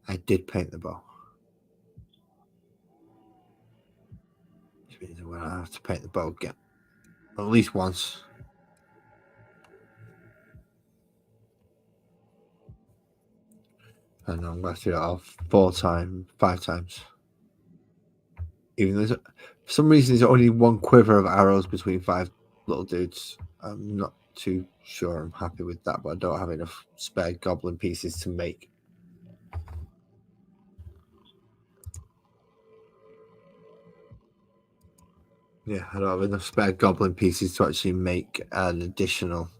I did paint the bow. Which means I'm gonna have to paint the bow again. At least once. And I'm going to do that 5 times. Even though for some reason there's only 1 quiver of arrows between 5 little dudes. I'm not too sure I'm happy with that, but I don't have enough spare goblin pieces to make. Yeah, I don't have enough spare goblin pieces to actually make an additional.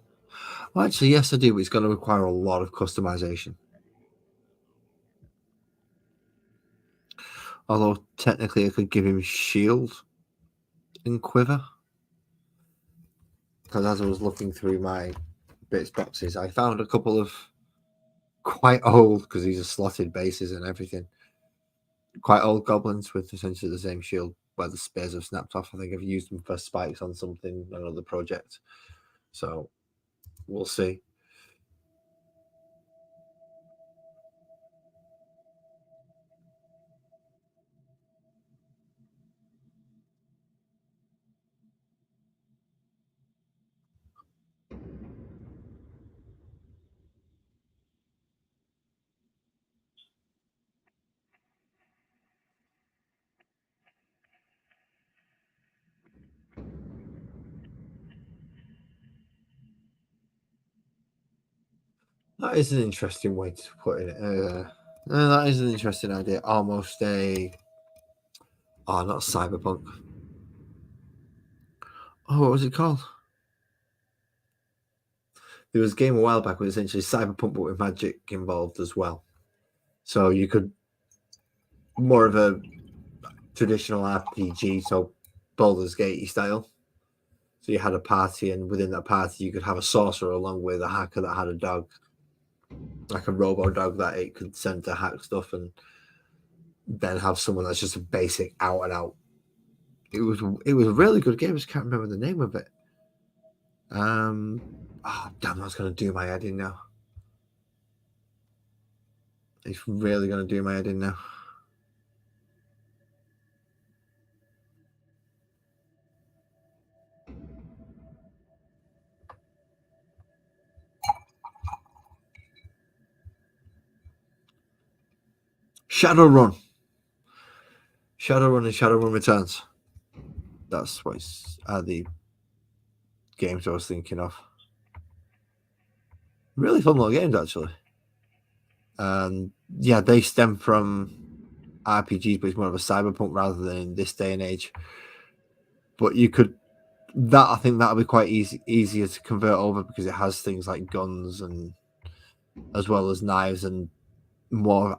Well, actually, yes, I do, but it's going to require a lot of customization. Although, technically, I could give him shield and quiver. Because as I was looking through my bits boxes, I found a couple of quite old, because these are slotted bases and everything, quite old goblins with essentially the same shield where the spears have snapped off. I think I've used them for spikes on something, another project. So we'll see. That is an interesting way to put it. That is an interesting idea. Almost a. Oh, not cyberpunk. Oh, what was it called? There was a game a while back with essentially cyberpunk, but with magic involved as well. So you could more of a traditional RPG, so Baldur's Gate style. So you had a party, and within that party, you could have a sorcerer along with a hacker that had a dog, like a robo dog that it could send to hack stuff, and then have someone that's just a basic out and out. It was a really good game. I just can't remember the name of it. Oh damn! I was going to do my head in now. It's really going to do my head in now. Shadowrun. Shadowrun and Shadowrun Returns. That's what are the games I was thinking of. Really fun little games, actually. And yeah, they stem from RPGs, but it's more of a cyberpunk rather than in this day and age. But you could I think that'll be quite easier to convert over because it has things like guns and as well as knives and more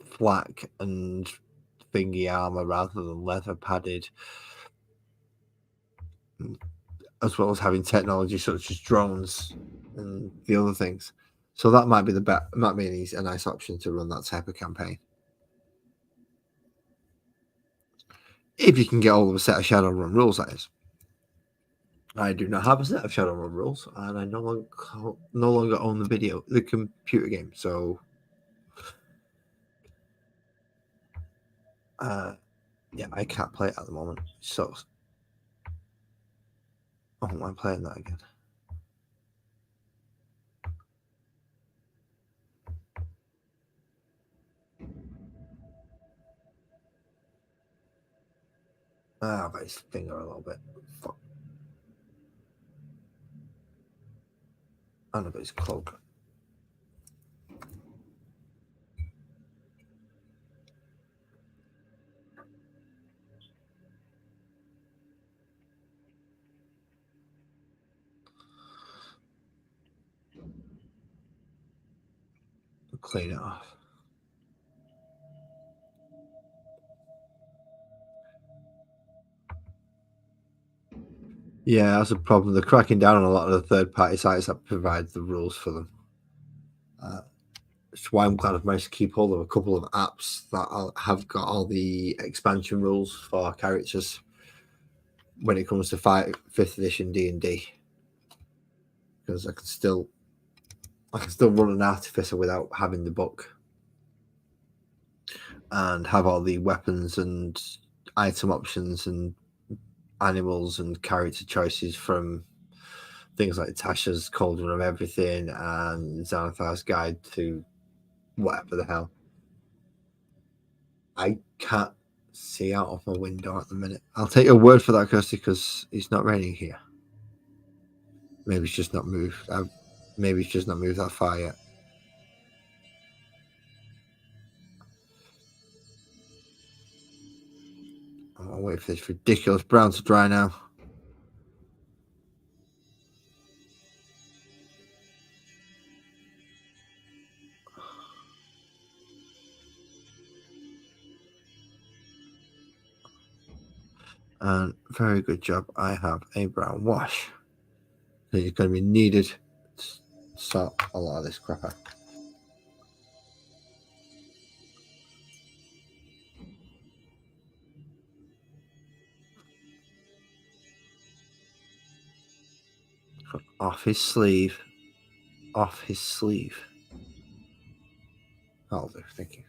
flak and thingy armor rather than leather padded, as well as having technology such as drones and the other things. So that might be a nice option to run that type of campaign. If you can get all of a set of Shadowrun rules, that is. I do not have a set of Shadowrun rules, and I no longer own the computer game. So, yeah, I can't play it at the moment. So, I'm playing that again. But his finger a little bit. Fuck. I know, but his cloak. Clean it off. Yeah, that's a problem. They're cracking down on a lot of the third-party sites that provide the rules for them. That's why I'm glad I've managed to keep hold of a couple of apps that have got all the expansion rules for characters when it comes to 5th edition D&D, because I can still run an artificer without having the book and have all the weapons and item options and animals and character choices from things like Tasha's Cauldron of Everything and Xanathar's Guide to whatever the hell. I can't see out of my window at the minute. I'll take your word for that, Kirsty, because it's not raining here. Maybe it's just not moved. Maybe it's just not moved that far yet. I'll wait for this ridiculous brown to dry now. And very good job. I have a brown wash. So it's going to be needed to sort a lot of this crap out. Off his sleeve. Off his sleeve. That'll do. Thank you.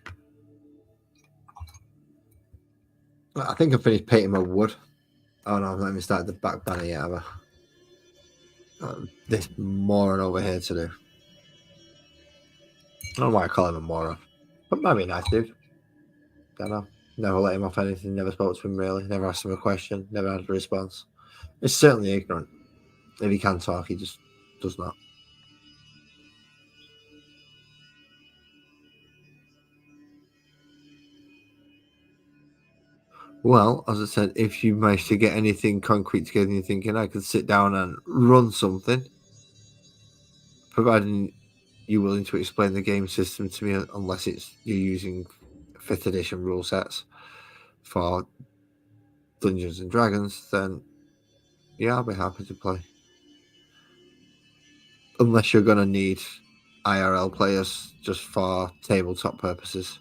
I think I finished painting my wood. Oh no, let me start the back banner yet, have I? This moron over here to do. I don't know why I call him a moron. But might be a nice dude. Don't know. Never let him off anything, never spoke to him really, never asked him a question, never had a response. He's certainly ignorant. If he can talk, he just does not. Well, as I said, if you manage to get anything concrete together and you're thinking I could sit down and run something, providing you're willing to explain the game system to me, unless you're using 5th edition rule sets for Dungeons and Dragons, then yeah, I'll be happy to play. Unless you're going to need IRL players just for tabletop purposes.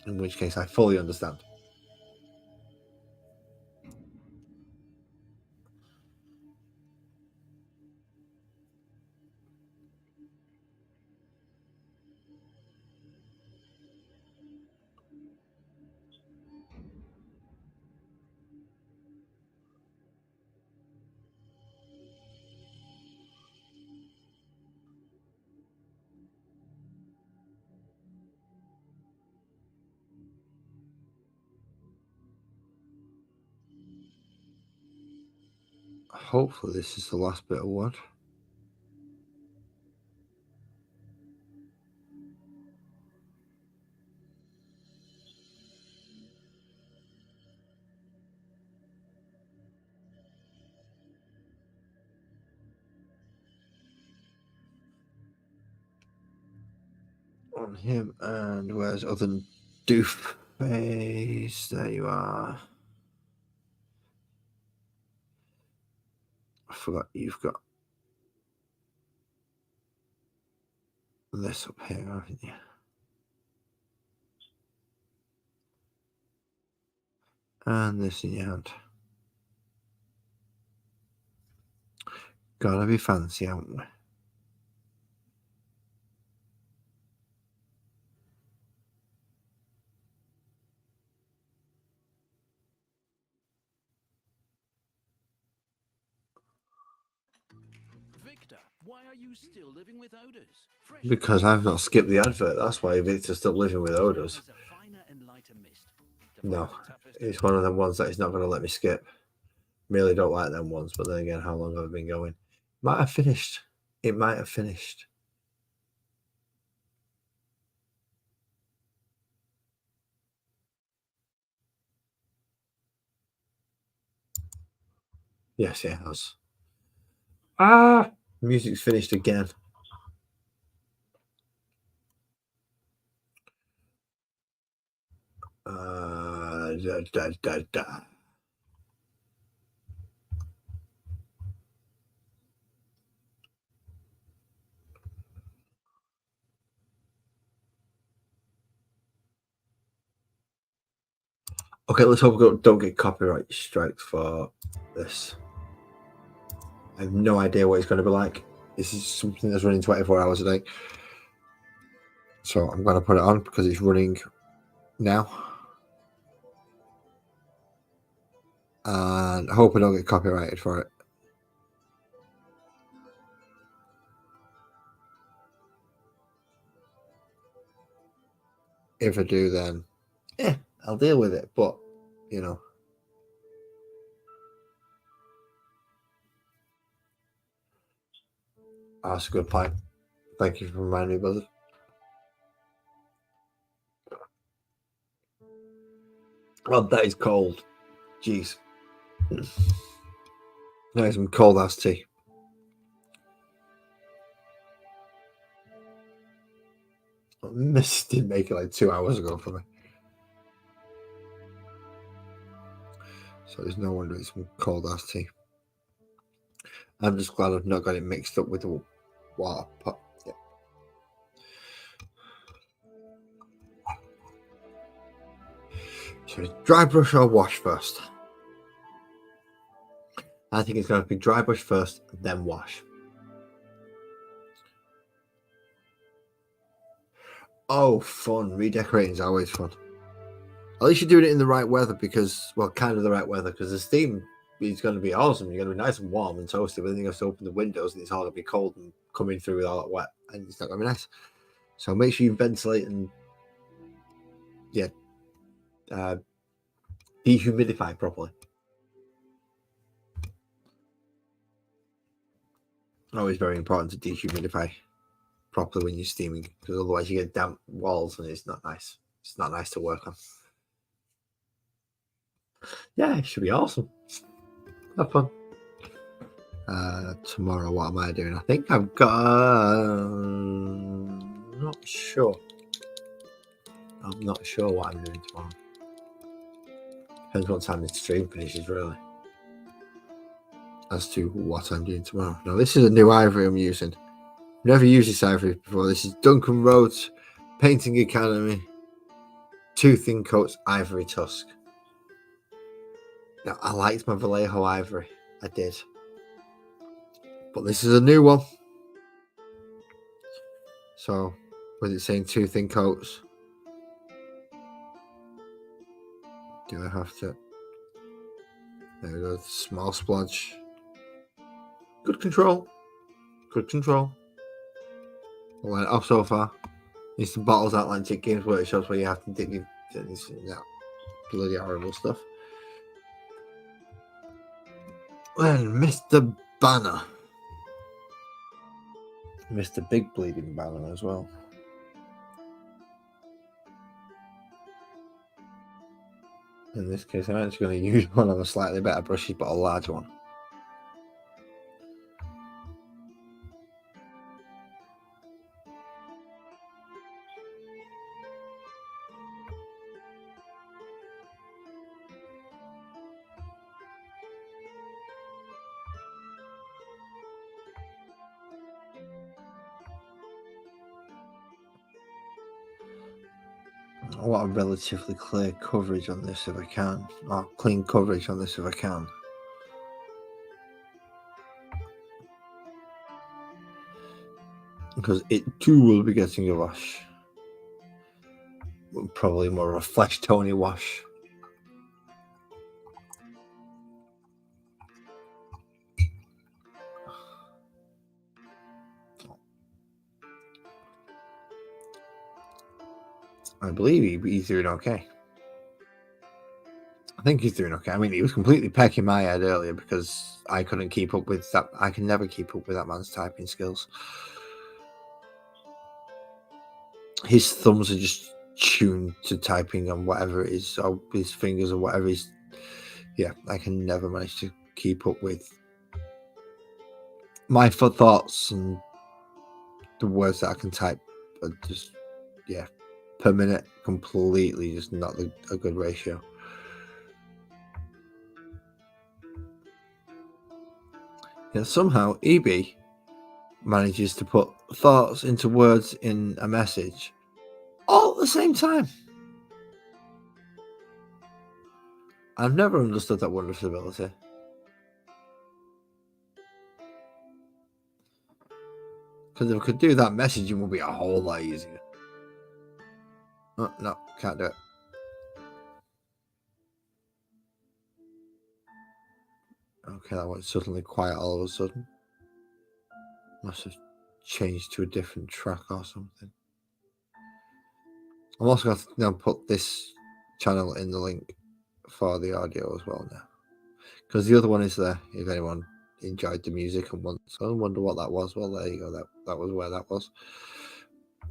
In which case, I fully understand. hopefully this is the last bit of wood. On him, and where's other doofface? There you are. I forgot you've got this up here, haven't you? And this in your hand. Gotta be fancy, haven't we? Victor, why are you still living with odors? Because I've not skipped the advert. That's why Victor's still living with odors. No, it's one of them ones that he's not going to let me skip. Really don't like them ones, but then again, how long have I been going? Might have finished. It might have finished. Yes, it has. Ah! Music's finished again. Da. Okay, let's hope we don't get copyright strikes for this. I have no idea what it's going to be like. This is something that's running 24 hours a day. So I'm going to put it on because it's running now. And I hope I don't get copyrighted for it. If I do, then I'll deal with it. But, you know. Oh, that's a good point. Thank you for reminding me, brother. Oh, that is cold. Jeez. That is some cold ass tea. Miss did make it like 2 hours ago for me. So there's no wonder it's some cold ass tea. I'm just glad I've not got it mixed up with the water pot. Yeah. So dry brush or wash first? I think it's going to be dry brush first, then wash. Oh, fun. Redecorating is always fun. At least you're doing it in the right weather because, well, kind of the right weather because the steam is going to be awesome. You're going to be nice and warm and toasty, but then you have to open the windows and it's all going to be cold and coming through with all that wet and it's not going to be nice. So make sure you ventilate and, dehumidify properly. Always very important to dehumidify properly when you're steaming because otherwise you get damp walls and it's not nice. It's not nice to work on. Yeah, it should be awesome. Have fun. Tomorrow, what am I doing? I think I've got. Not sure. I'm not sure what I'm doing tomorrow. Depends what time the stream finishes, really. As to what I'm doing tomorrow. Now, this is a new ivory I'm using. Never used this ivory before. This is Duncan Rhodes Painting Academy 2 Thin Coats Ivory Tusk. Now, I liked my Vallejo ivory. I did. But this is a new one. So, was it saying 2 thin coats? Do I have to? There we go. Small splodge. Good control. Good control. I went off so far. It's the Bottles Atlantic Games Workshops where you have to dig in that bloody horrible stuff. Then Mr. Banner. Mr. Big Bleeding Banner as well. In this case, I'm actually going to use one of the slightly better brushes, but a large one. I want a relatively clear coverage on this if I can, or clean coverage on this if I can. Because it too will be getting a wash. Probably more of a flesh tony wash. I believe he's doing okay. I think he's doing okay. I mean, he was completely pecking my head earlier because I couldn't keep up with that. I can never keep up with that man's typing skills. His thumbs are just tuned to typing on whatever it is, or his fingers or whatever is. Yeah, I can never manage to keep up with my thoughts and the words that I can type are just, yeah, per minute, completely just not a good ratio. Yeah, somehow EB manages to put thoughts into words in a message all at the same time. I've never understood that wonderful ability. Because if I could do that, messaging would be a whole lot easier. Oh, no, can't do it. Okay, that went suddenly quiet all of a sudden. Must have changed to a different track or something. I'm also going to now put this channel in the link for the audio as well now. Because the other one is there if anyone enjoyed the music and wants. I wonder what that was. Well, there you go. That was where that was.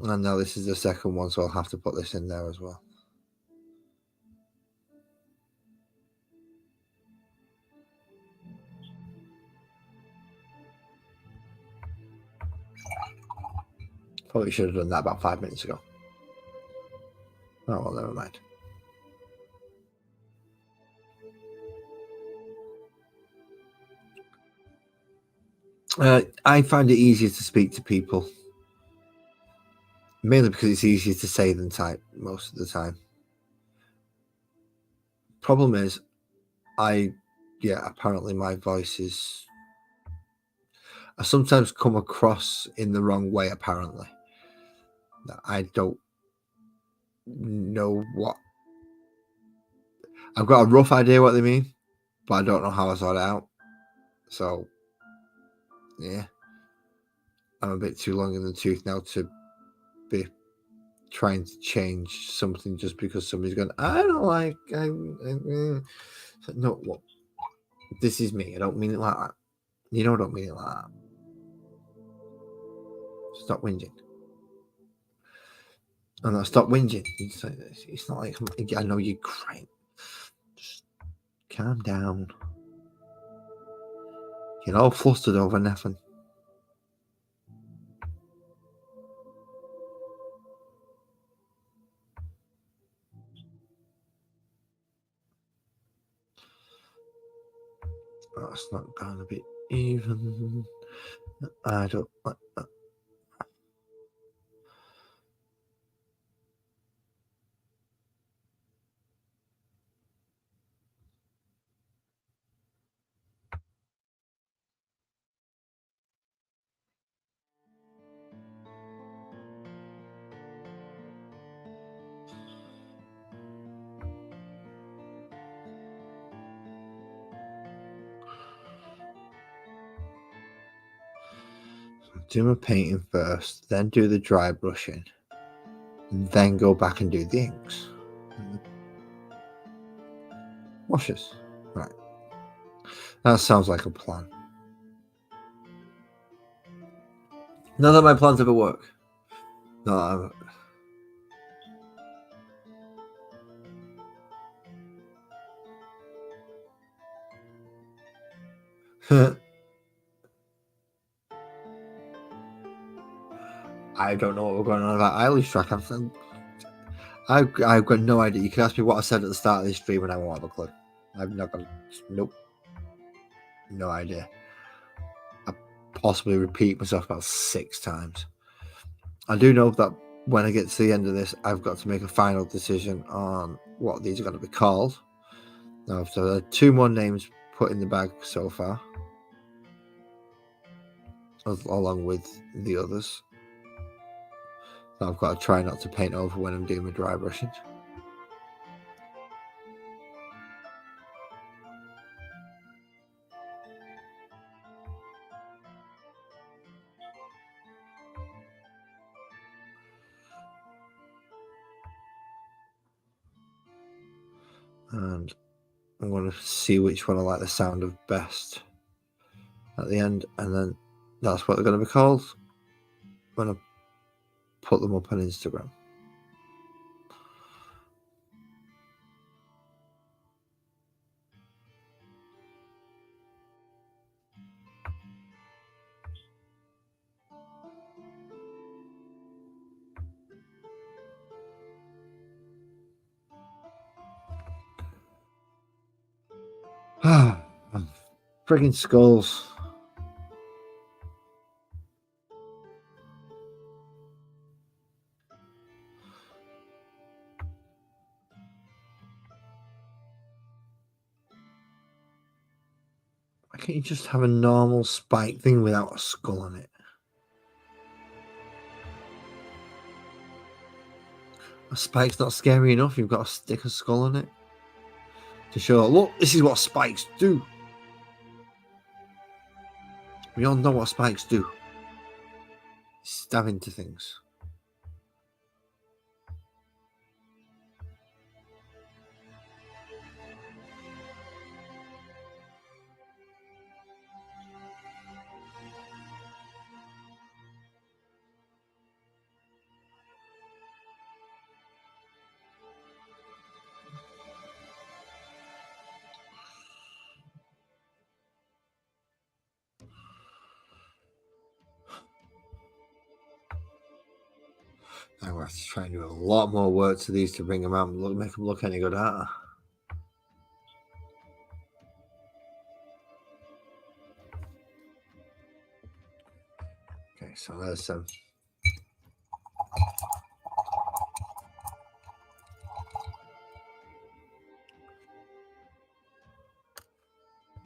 And now this is the second one, so I'll have to put this in there as well. Probably should have done that about 5 minutes ago. Oh, well, never mind. I find it easier to speak to people. Mainly because it's easier to say than type most of the time. Problem is, apparently my voice is... I sometimes come across in the wrong way, apparently. I don't know what... I've got a rough idea what they mean, but I don't know how I sort it out. So, yeah. I'm a bit too long in the tooth now to be trying to change something just because somebody's going, I don't like... No, what? This is me. I don't mean it like that. You know I don't mean it like that. Stop whinging. And I stop whinging. It's not like I know you're crying. Just calm down. You're all flustered over nothing. That's not going to be even. I don't like that. Do my painting first, then do the dry brushing, and then go back and do the inks. Washes. Right. That sounds like a plan. None of my plans ever work. No, I don't know what we're going on about Eilish track. I've got no idea. You can ask me what I said at the start of this stream and I won't have a clue. I've not got. Nope. No idea. I possibly repeat myself about 6 times. I do know that when I get to the end of this, I've got to make a final decision on what these are going to be called. Now, so there are 2 more names put in the bag so far, along with the others. So I've got to try not to paint over when I'm doing my dry brushing. And I'm going to see which one I like the sound of best at the end, and then that's what they're going to be called when I put them up on Instagram. Friggin' skulls. Why can't you just have a normal spike thing without a skull on it? A spike's not scary enough. You've got to stick a skull on it to show, look, this is what spikes do. We all know what spikes do. Stab into things. I'm going to have to try and do a lot more work to these to bring them out and make them look any good, aren't I? Okay, so there's some.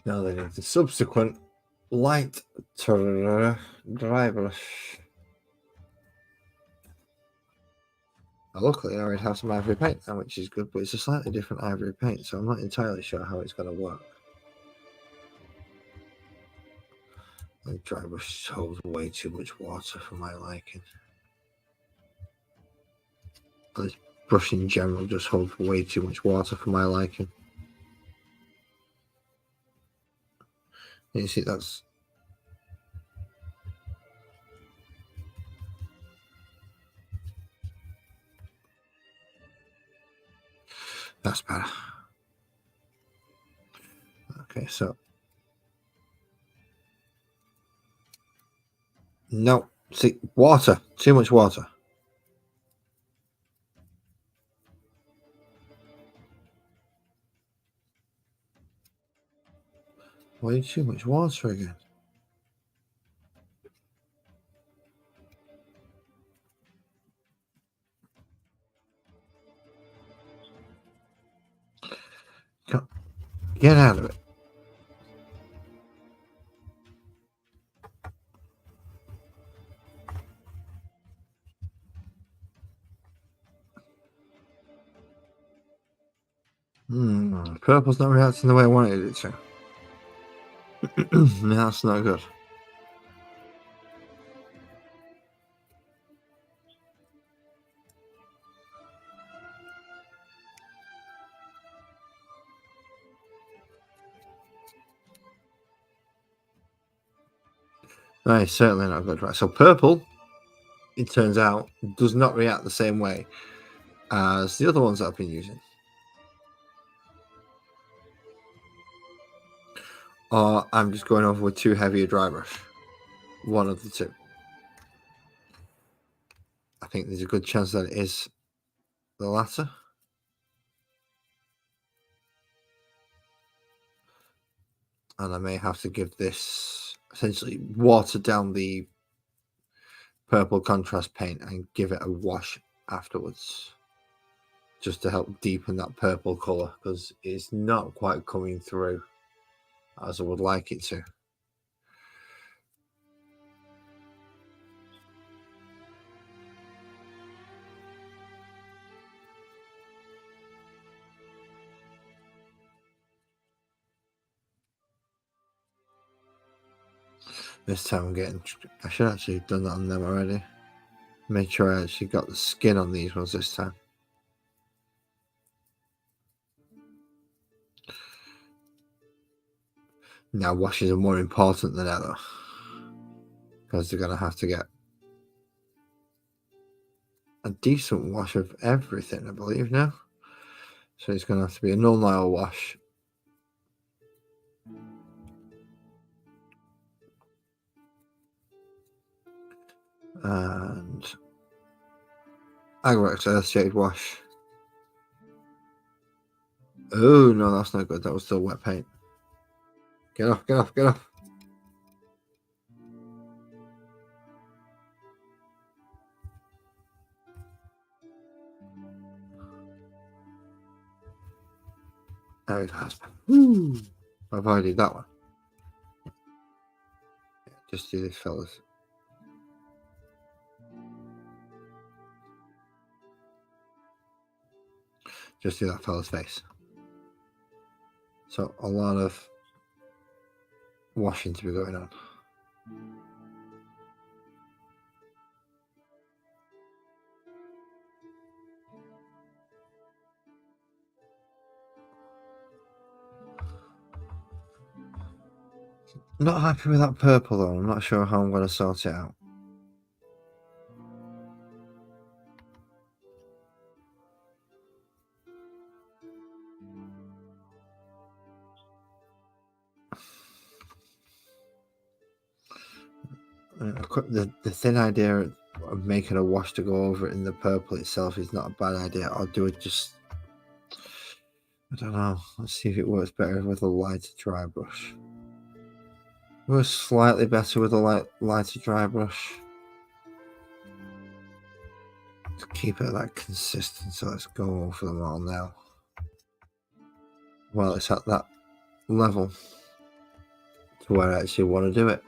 Now they need the subsequent light dry brush. Now, luckily, I already have some ivory paint now, which is good, but it's a slightly different ivory paint, so I'm not entirely sure how it's going to work. The dry brush holds way too much water for my liking. This brush in general just holds way too much water for my liking. You see, that's better. Okay, so no, see, water, too much water. Way too much water again. Get out of it. Purple's not reacting the way I wanted it to. That's not good. That is certainly not good. Right, so purple, it turns out, does not react the same way as the other ones that I've been using. Or I'm just going over with too heavy a dry brush. One of the two. I think there's a good chance that it is the latter. And I may have to give this, essentially water down the purple contrast paint and give it a wash afterwards, just to help deepen that purple colour, because it's not quite coming through as I would like it to. This time I'm getting, I should actually have done that on them already. Make sure I actually got the skin on these ones this time. Now washes are more important than ever, because they're going to have to get a decent wash of everything, I believe, now. So it's going to have to be a null wash. And Agrex Earthshade wash. Oh, no, that's not good. That was still wet paint. Get off, get off, get off. There it has. Woo! I've already did that one. Just do this, fellas. Just do that fella's face. So a lot of washing to be going on. Not happy with that purple though. I'm not sure how I'm going to sort it out. The thin idea of making a wash to go over it in the purple itself is not a bad idea. I'll do it just, I don't know. Let's see if it works better with a lighter dry brush. It works slightly better with a lighter dry brush. To keep it that consistent, so let's go over them all now. Well, it's at that level to where I actually want to do it.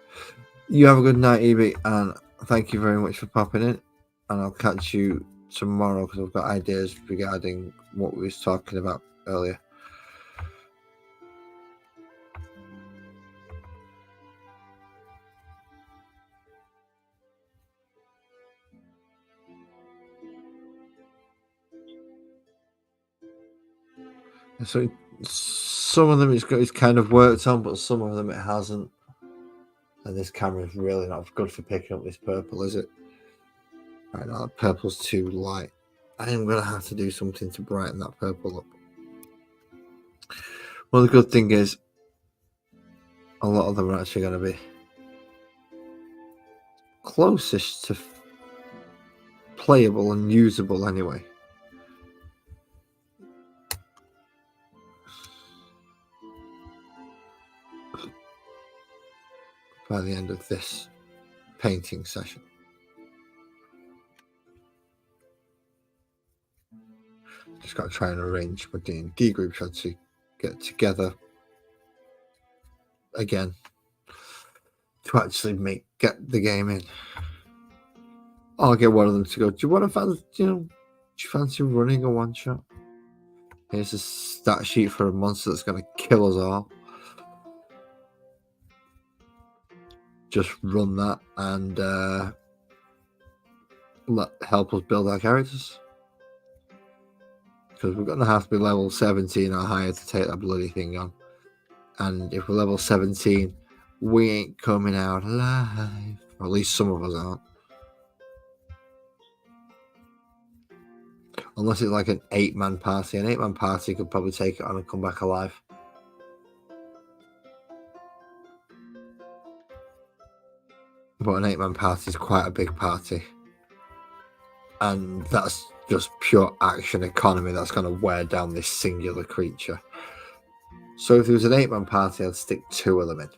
You have a good night, Evie, and thank you very much for popping in. And I'll catch you tomorrow because I've got ideas regarding what we was talking about earlier. So some of them it's kind of worked on, but some of them it hasn't. And this camera is really not good for picking up this purple, is it? Right now, that purple's too light. I am going to have to do something to brighten that purple up. Well, the good thing is, a lot of them are actually going to be closest to playable and usable anyway. By the end of this painting session. Just got to try and arrange my D&D group to get together again to actually get the game in. I'll get one of them to go, do you fancy running a one shot? Here's a stat sheet for a monster that's going to kill us all. Just run that and help us build our characters. Because we're going to have to be level 17 or higher to take that bloody thing on. And if we're level 17 we ain't coming out alive. Or at least some of us aren't. Unless it's like an 8-man party. An 8-man party could probably take it on and come back alive. But an 8-man party is quite a big party. And that's just pure action economy that's going to wear down this singular creature. So if there was an 8-man party, I'd stick 2 of them in.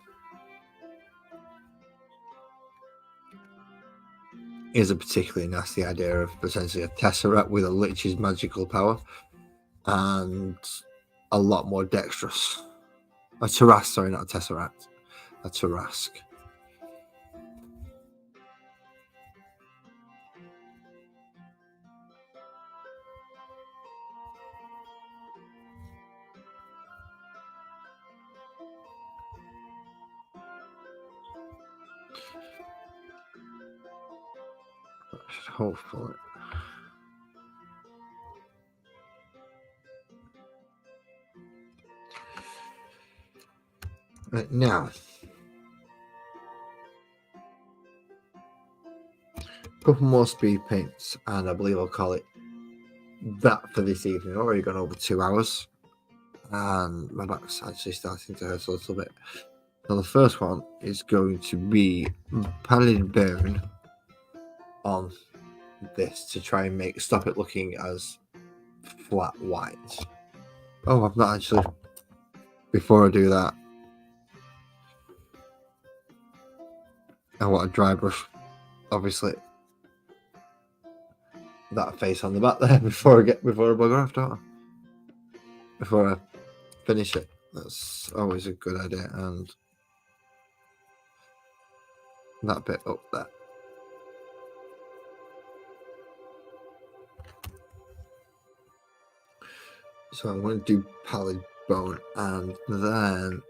Is a particularly nasty idea of potentially a Tesseract with a Lich's magical power and a lot more dexterous. A Tarrasque, sorry, not a Tesseract. A Tarrasque. Hopefully. Right, now, a couple more speed paints, and I believe I'll call it that for this evening. I've already gone over 2 hours, and my back's actually starting to hurt a little bit. So the first one is going to be Paladin Burn on this to try and stop it looking as flat white. Oh, I've not actually. Before I do that, I want a dry brush. Obviously, that face on the back there before I bugger off, don't I? Before I finish it. That's always a good idea. And that bit up there. So I'm going to do Pallid Bone, and then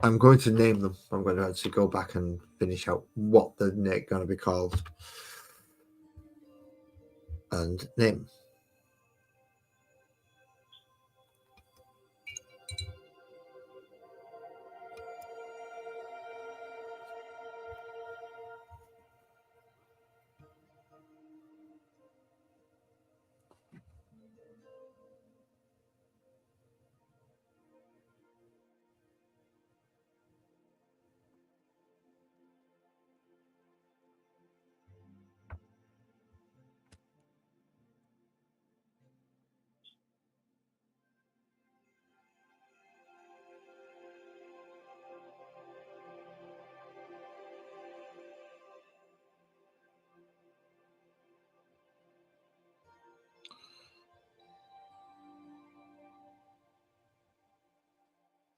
I'm going to name them. I'm going to actually go back and finish out what they're going to be called and name.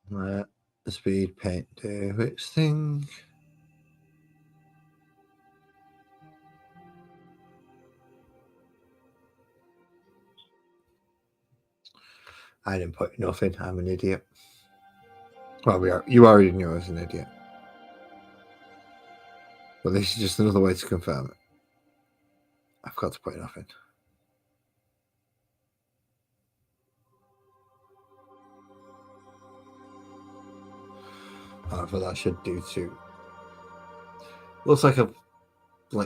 Let the speed paint do its thing. I didn't put nothing. I'm an idiot. Well, you already knew I was an idiot. But this is just another way to confirm it. I've got to put nothing. However, that should do too. Looks like I've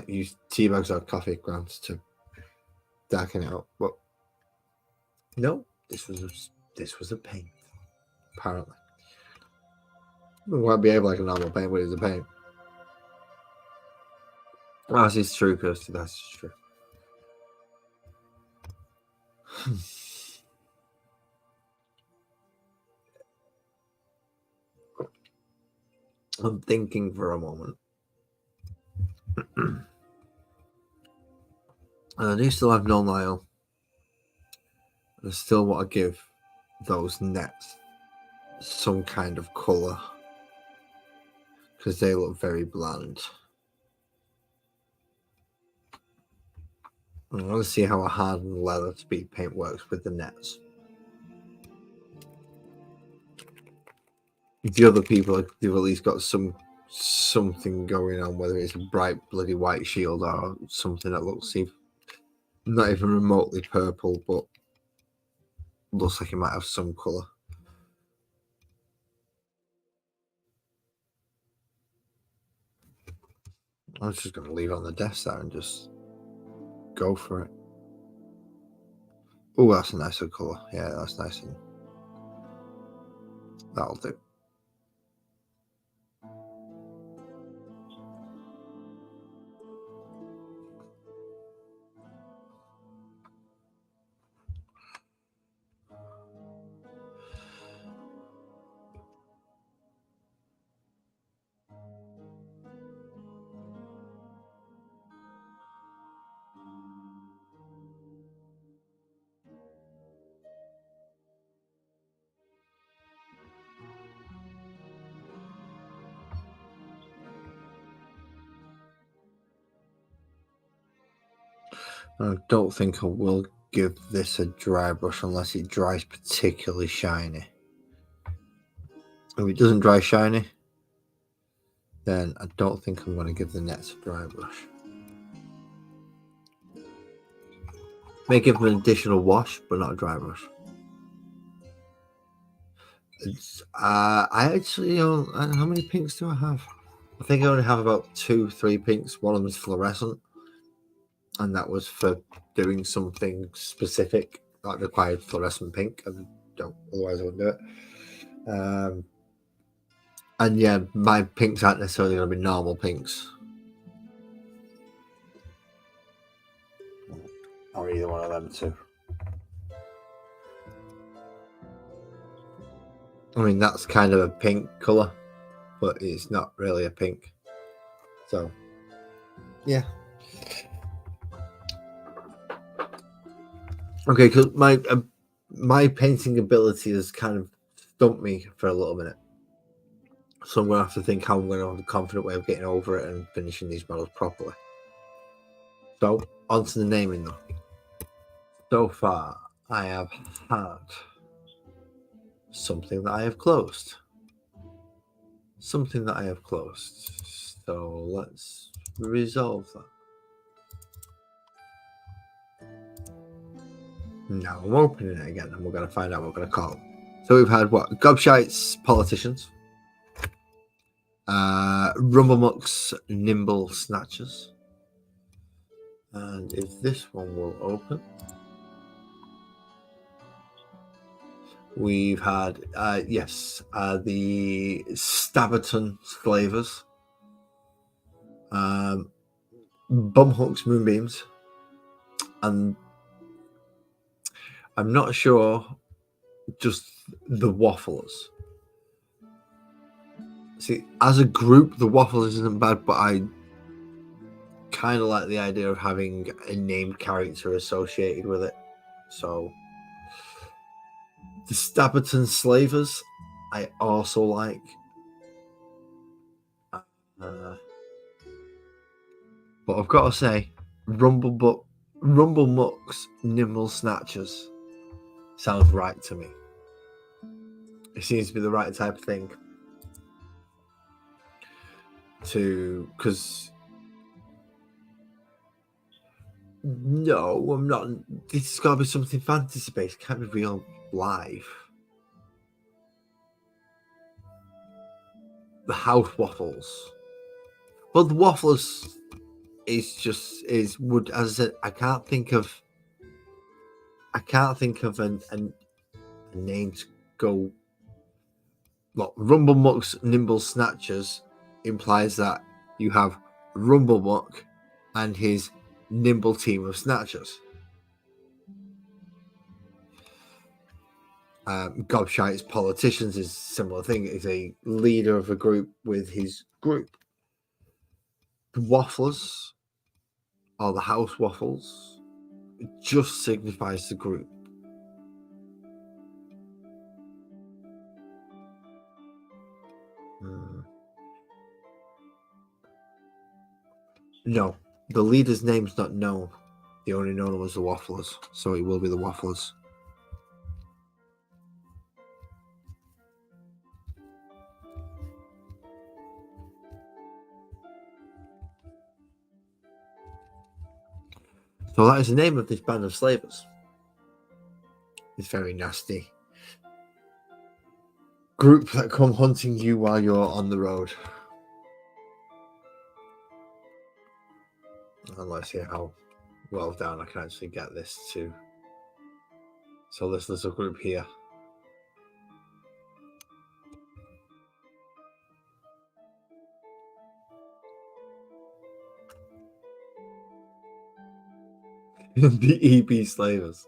used tea bags or coffee grounds to darken it up, but no, this was a paint. Apparently, it won't behave like a normal paint, but it's a paint. That is true, Kirsty. That's true. I'm thinking for a moment. And I do still have no Nile. I still want to give those nets some kind of colour because they look very bland. I want to see how a hardened leather speed paint works with the nets. The other people, they've at least got something going on, whether it's a bright bloody white shield or something that looks not even remotely purple, but looks like it might have some colour. I was just going to leave it on the desk there and just go for it. Oh, that's a nicer colour. Yeah, that's nice. And that'll do. I don't think I will give this a dry brush unless it dries particularly shiny. If it doesn't dry shiny, then I don't think I'm going to give the nets a dry brush. May give them an additional wash, but not a dry brush. I actually don't. How many pinks do I have? I think I only have about 2-3 pinks. One of them is fluorescent, and that was for doing something specific that required fluorescent pink. And otherwise I wouldn't do it. And yeah, my pinks aren't necessarily going to be normal pinks. Or either one of them two. I mean, that's kind of a pink colour, but it's not really a pink. So, yeah. Okay, because my painting ability has kind of stumped me for a little minute. So I'm going to have to think how I'm going to have a confident way of getting over it and finishing these models properly. So, on to the naming though. So far, I have had something that I have closed. Something that I have closed. So let's resolve that. Now I'm opening it again and we're going to find out what we're going to call it. So we've had what? Gobshites, politicians. Rumblemucks, nimble snatchers. And if this one will open, we've had the Stabberton slavers, Bumhooks, moonbeams, and I'm not sure just the wafflers. See, as a group, the wafflers isn't bad, but I kind of like the idea of having a named character associated with it. So the Stabberton slavers, I also like. But I've got to say, Rumblemucks, nimble snatchers sounds right to me. It seems to be the right type of thing because no, I'm not. This has got to be something fantasy based. Can't be real life. The house waffles. Well, the wafflers would, as I said, I can't think of a name to go. Well, Rumblemucks, nimble snatchers implies that you have Rumblemuck and his nimble team of snatchers. Gobshites, politicians is a similar thing. Is a leader of a group with his group. The wafflers, or the house waffles, just signifies the group. No, the leader's name's not known. The only known was the wafflers, so it will be the wafflers. So that is the name of this band of slavers. It's very nasty. Group that come hunting you while you're on the road. And let's see how well down I can actually get this to. So this little group here. The EB slavers.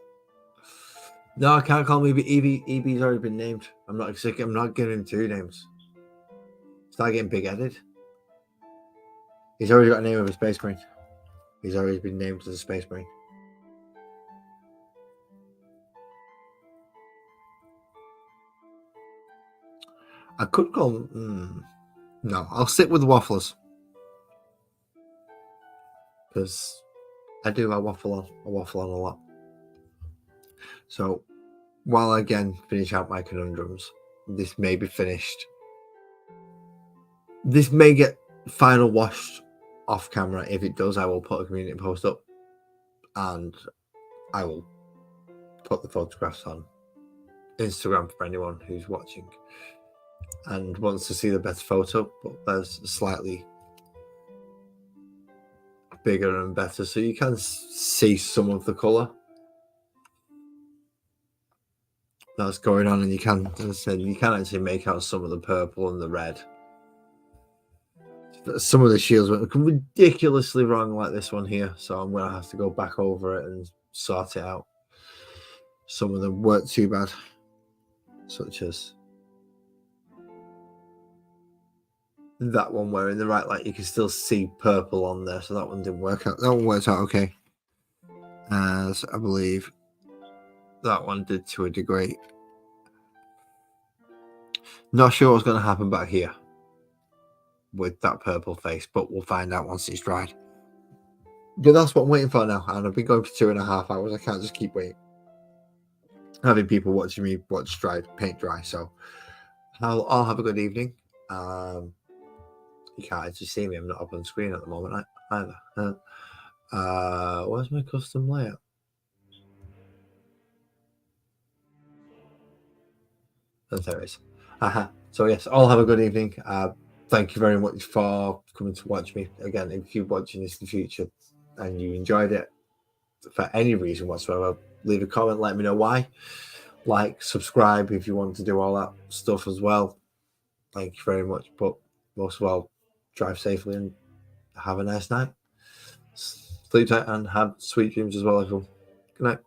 No, I can't call him EB. EB's already been named. I'm not giving him 2 names. Start getting big-headed. He's already got a name of a space marine. He's already been named as a space marine. I could call him. No, I'll stick with the wafflers. Because I do. I waffle on a lot. So while I again finish out my conundrums, this may be finished. This may get final washed off camera. If it does, I will put a community post up and I will put the photographs on Instagram for anyone who's watching and wants to see the better photo. But there's a slightly bigger and better, so you can see some of the color that's going on, and you can, as I said, you can actually make out some of the purple and the red. Some of the shields went ridiculously wrong, like this one here, so I'm gonna have to go back over it and sort it out. Some of them weren't too bad, such as that one where in the right light you can still see purple on there, so that one didn't work out. That one worked out okay, as I believe that one did to a degree. Not sure what's going to happen back here with that purple face, but we'll find out once it's dried. But that's what I'm waiting for now, and I've been going for 2.5 hours. I can't just keep waiting. Having people watching me watch paint dry, so I'll have a good evening. You can't actually see me. I'm not up on screen at the moment either. Where's my custom layout? Oh, there it is. So yes, all have a good evening. Thank you very much for coming to watch me. Again, if you're watching this in the future and you enjoyed it for any reason whatsoever, leave a comment, let me know why. Like, subscribe if you want to do all that stuff as well. Thank you very much. But most of all, drive safely and have a nice night. Sleep tight and have sweet dreams as well, everyone. Good night.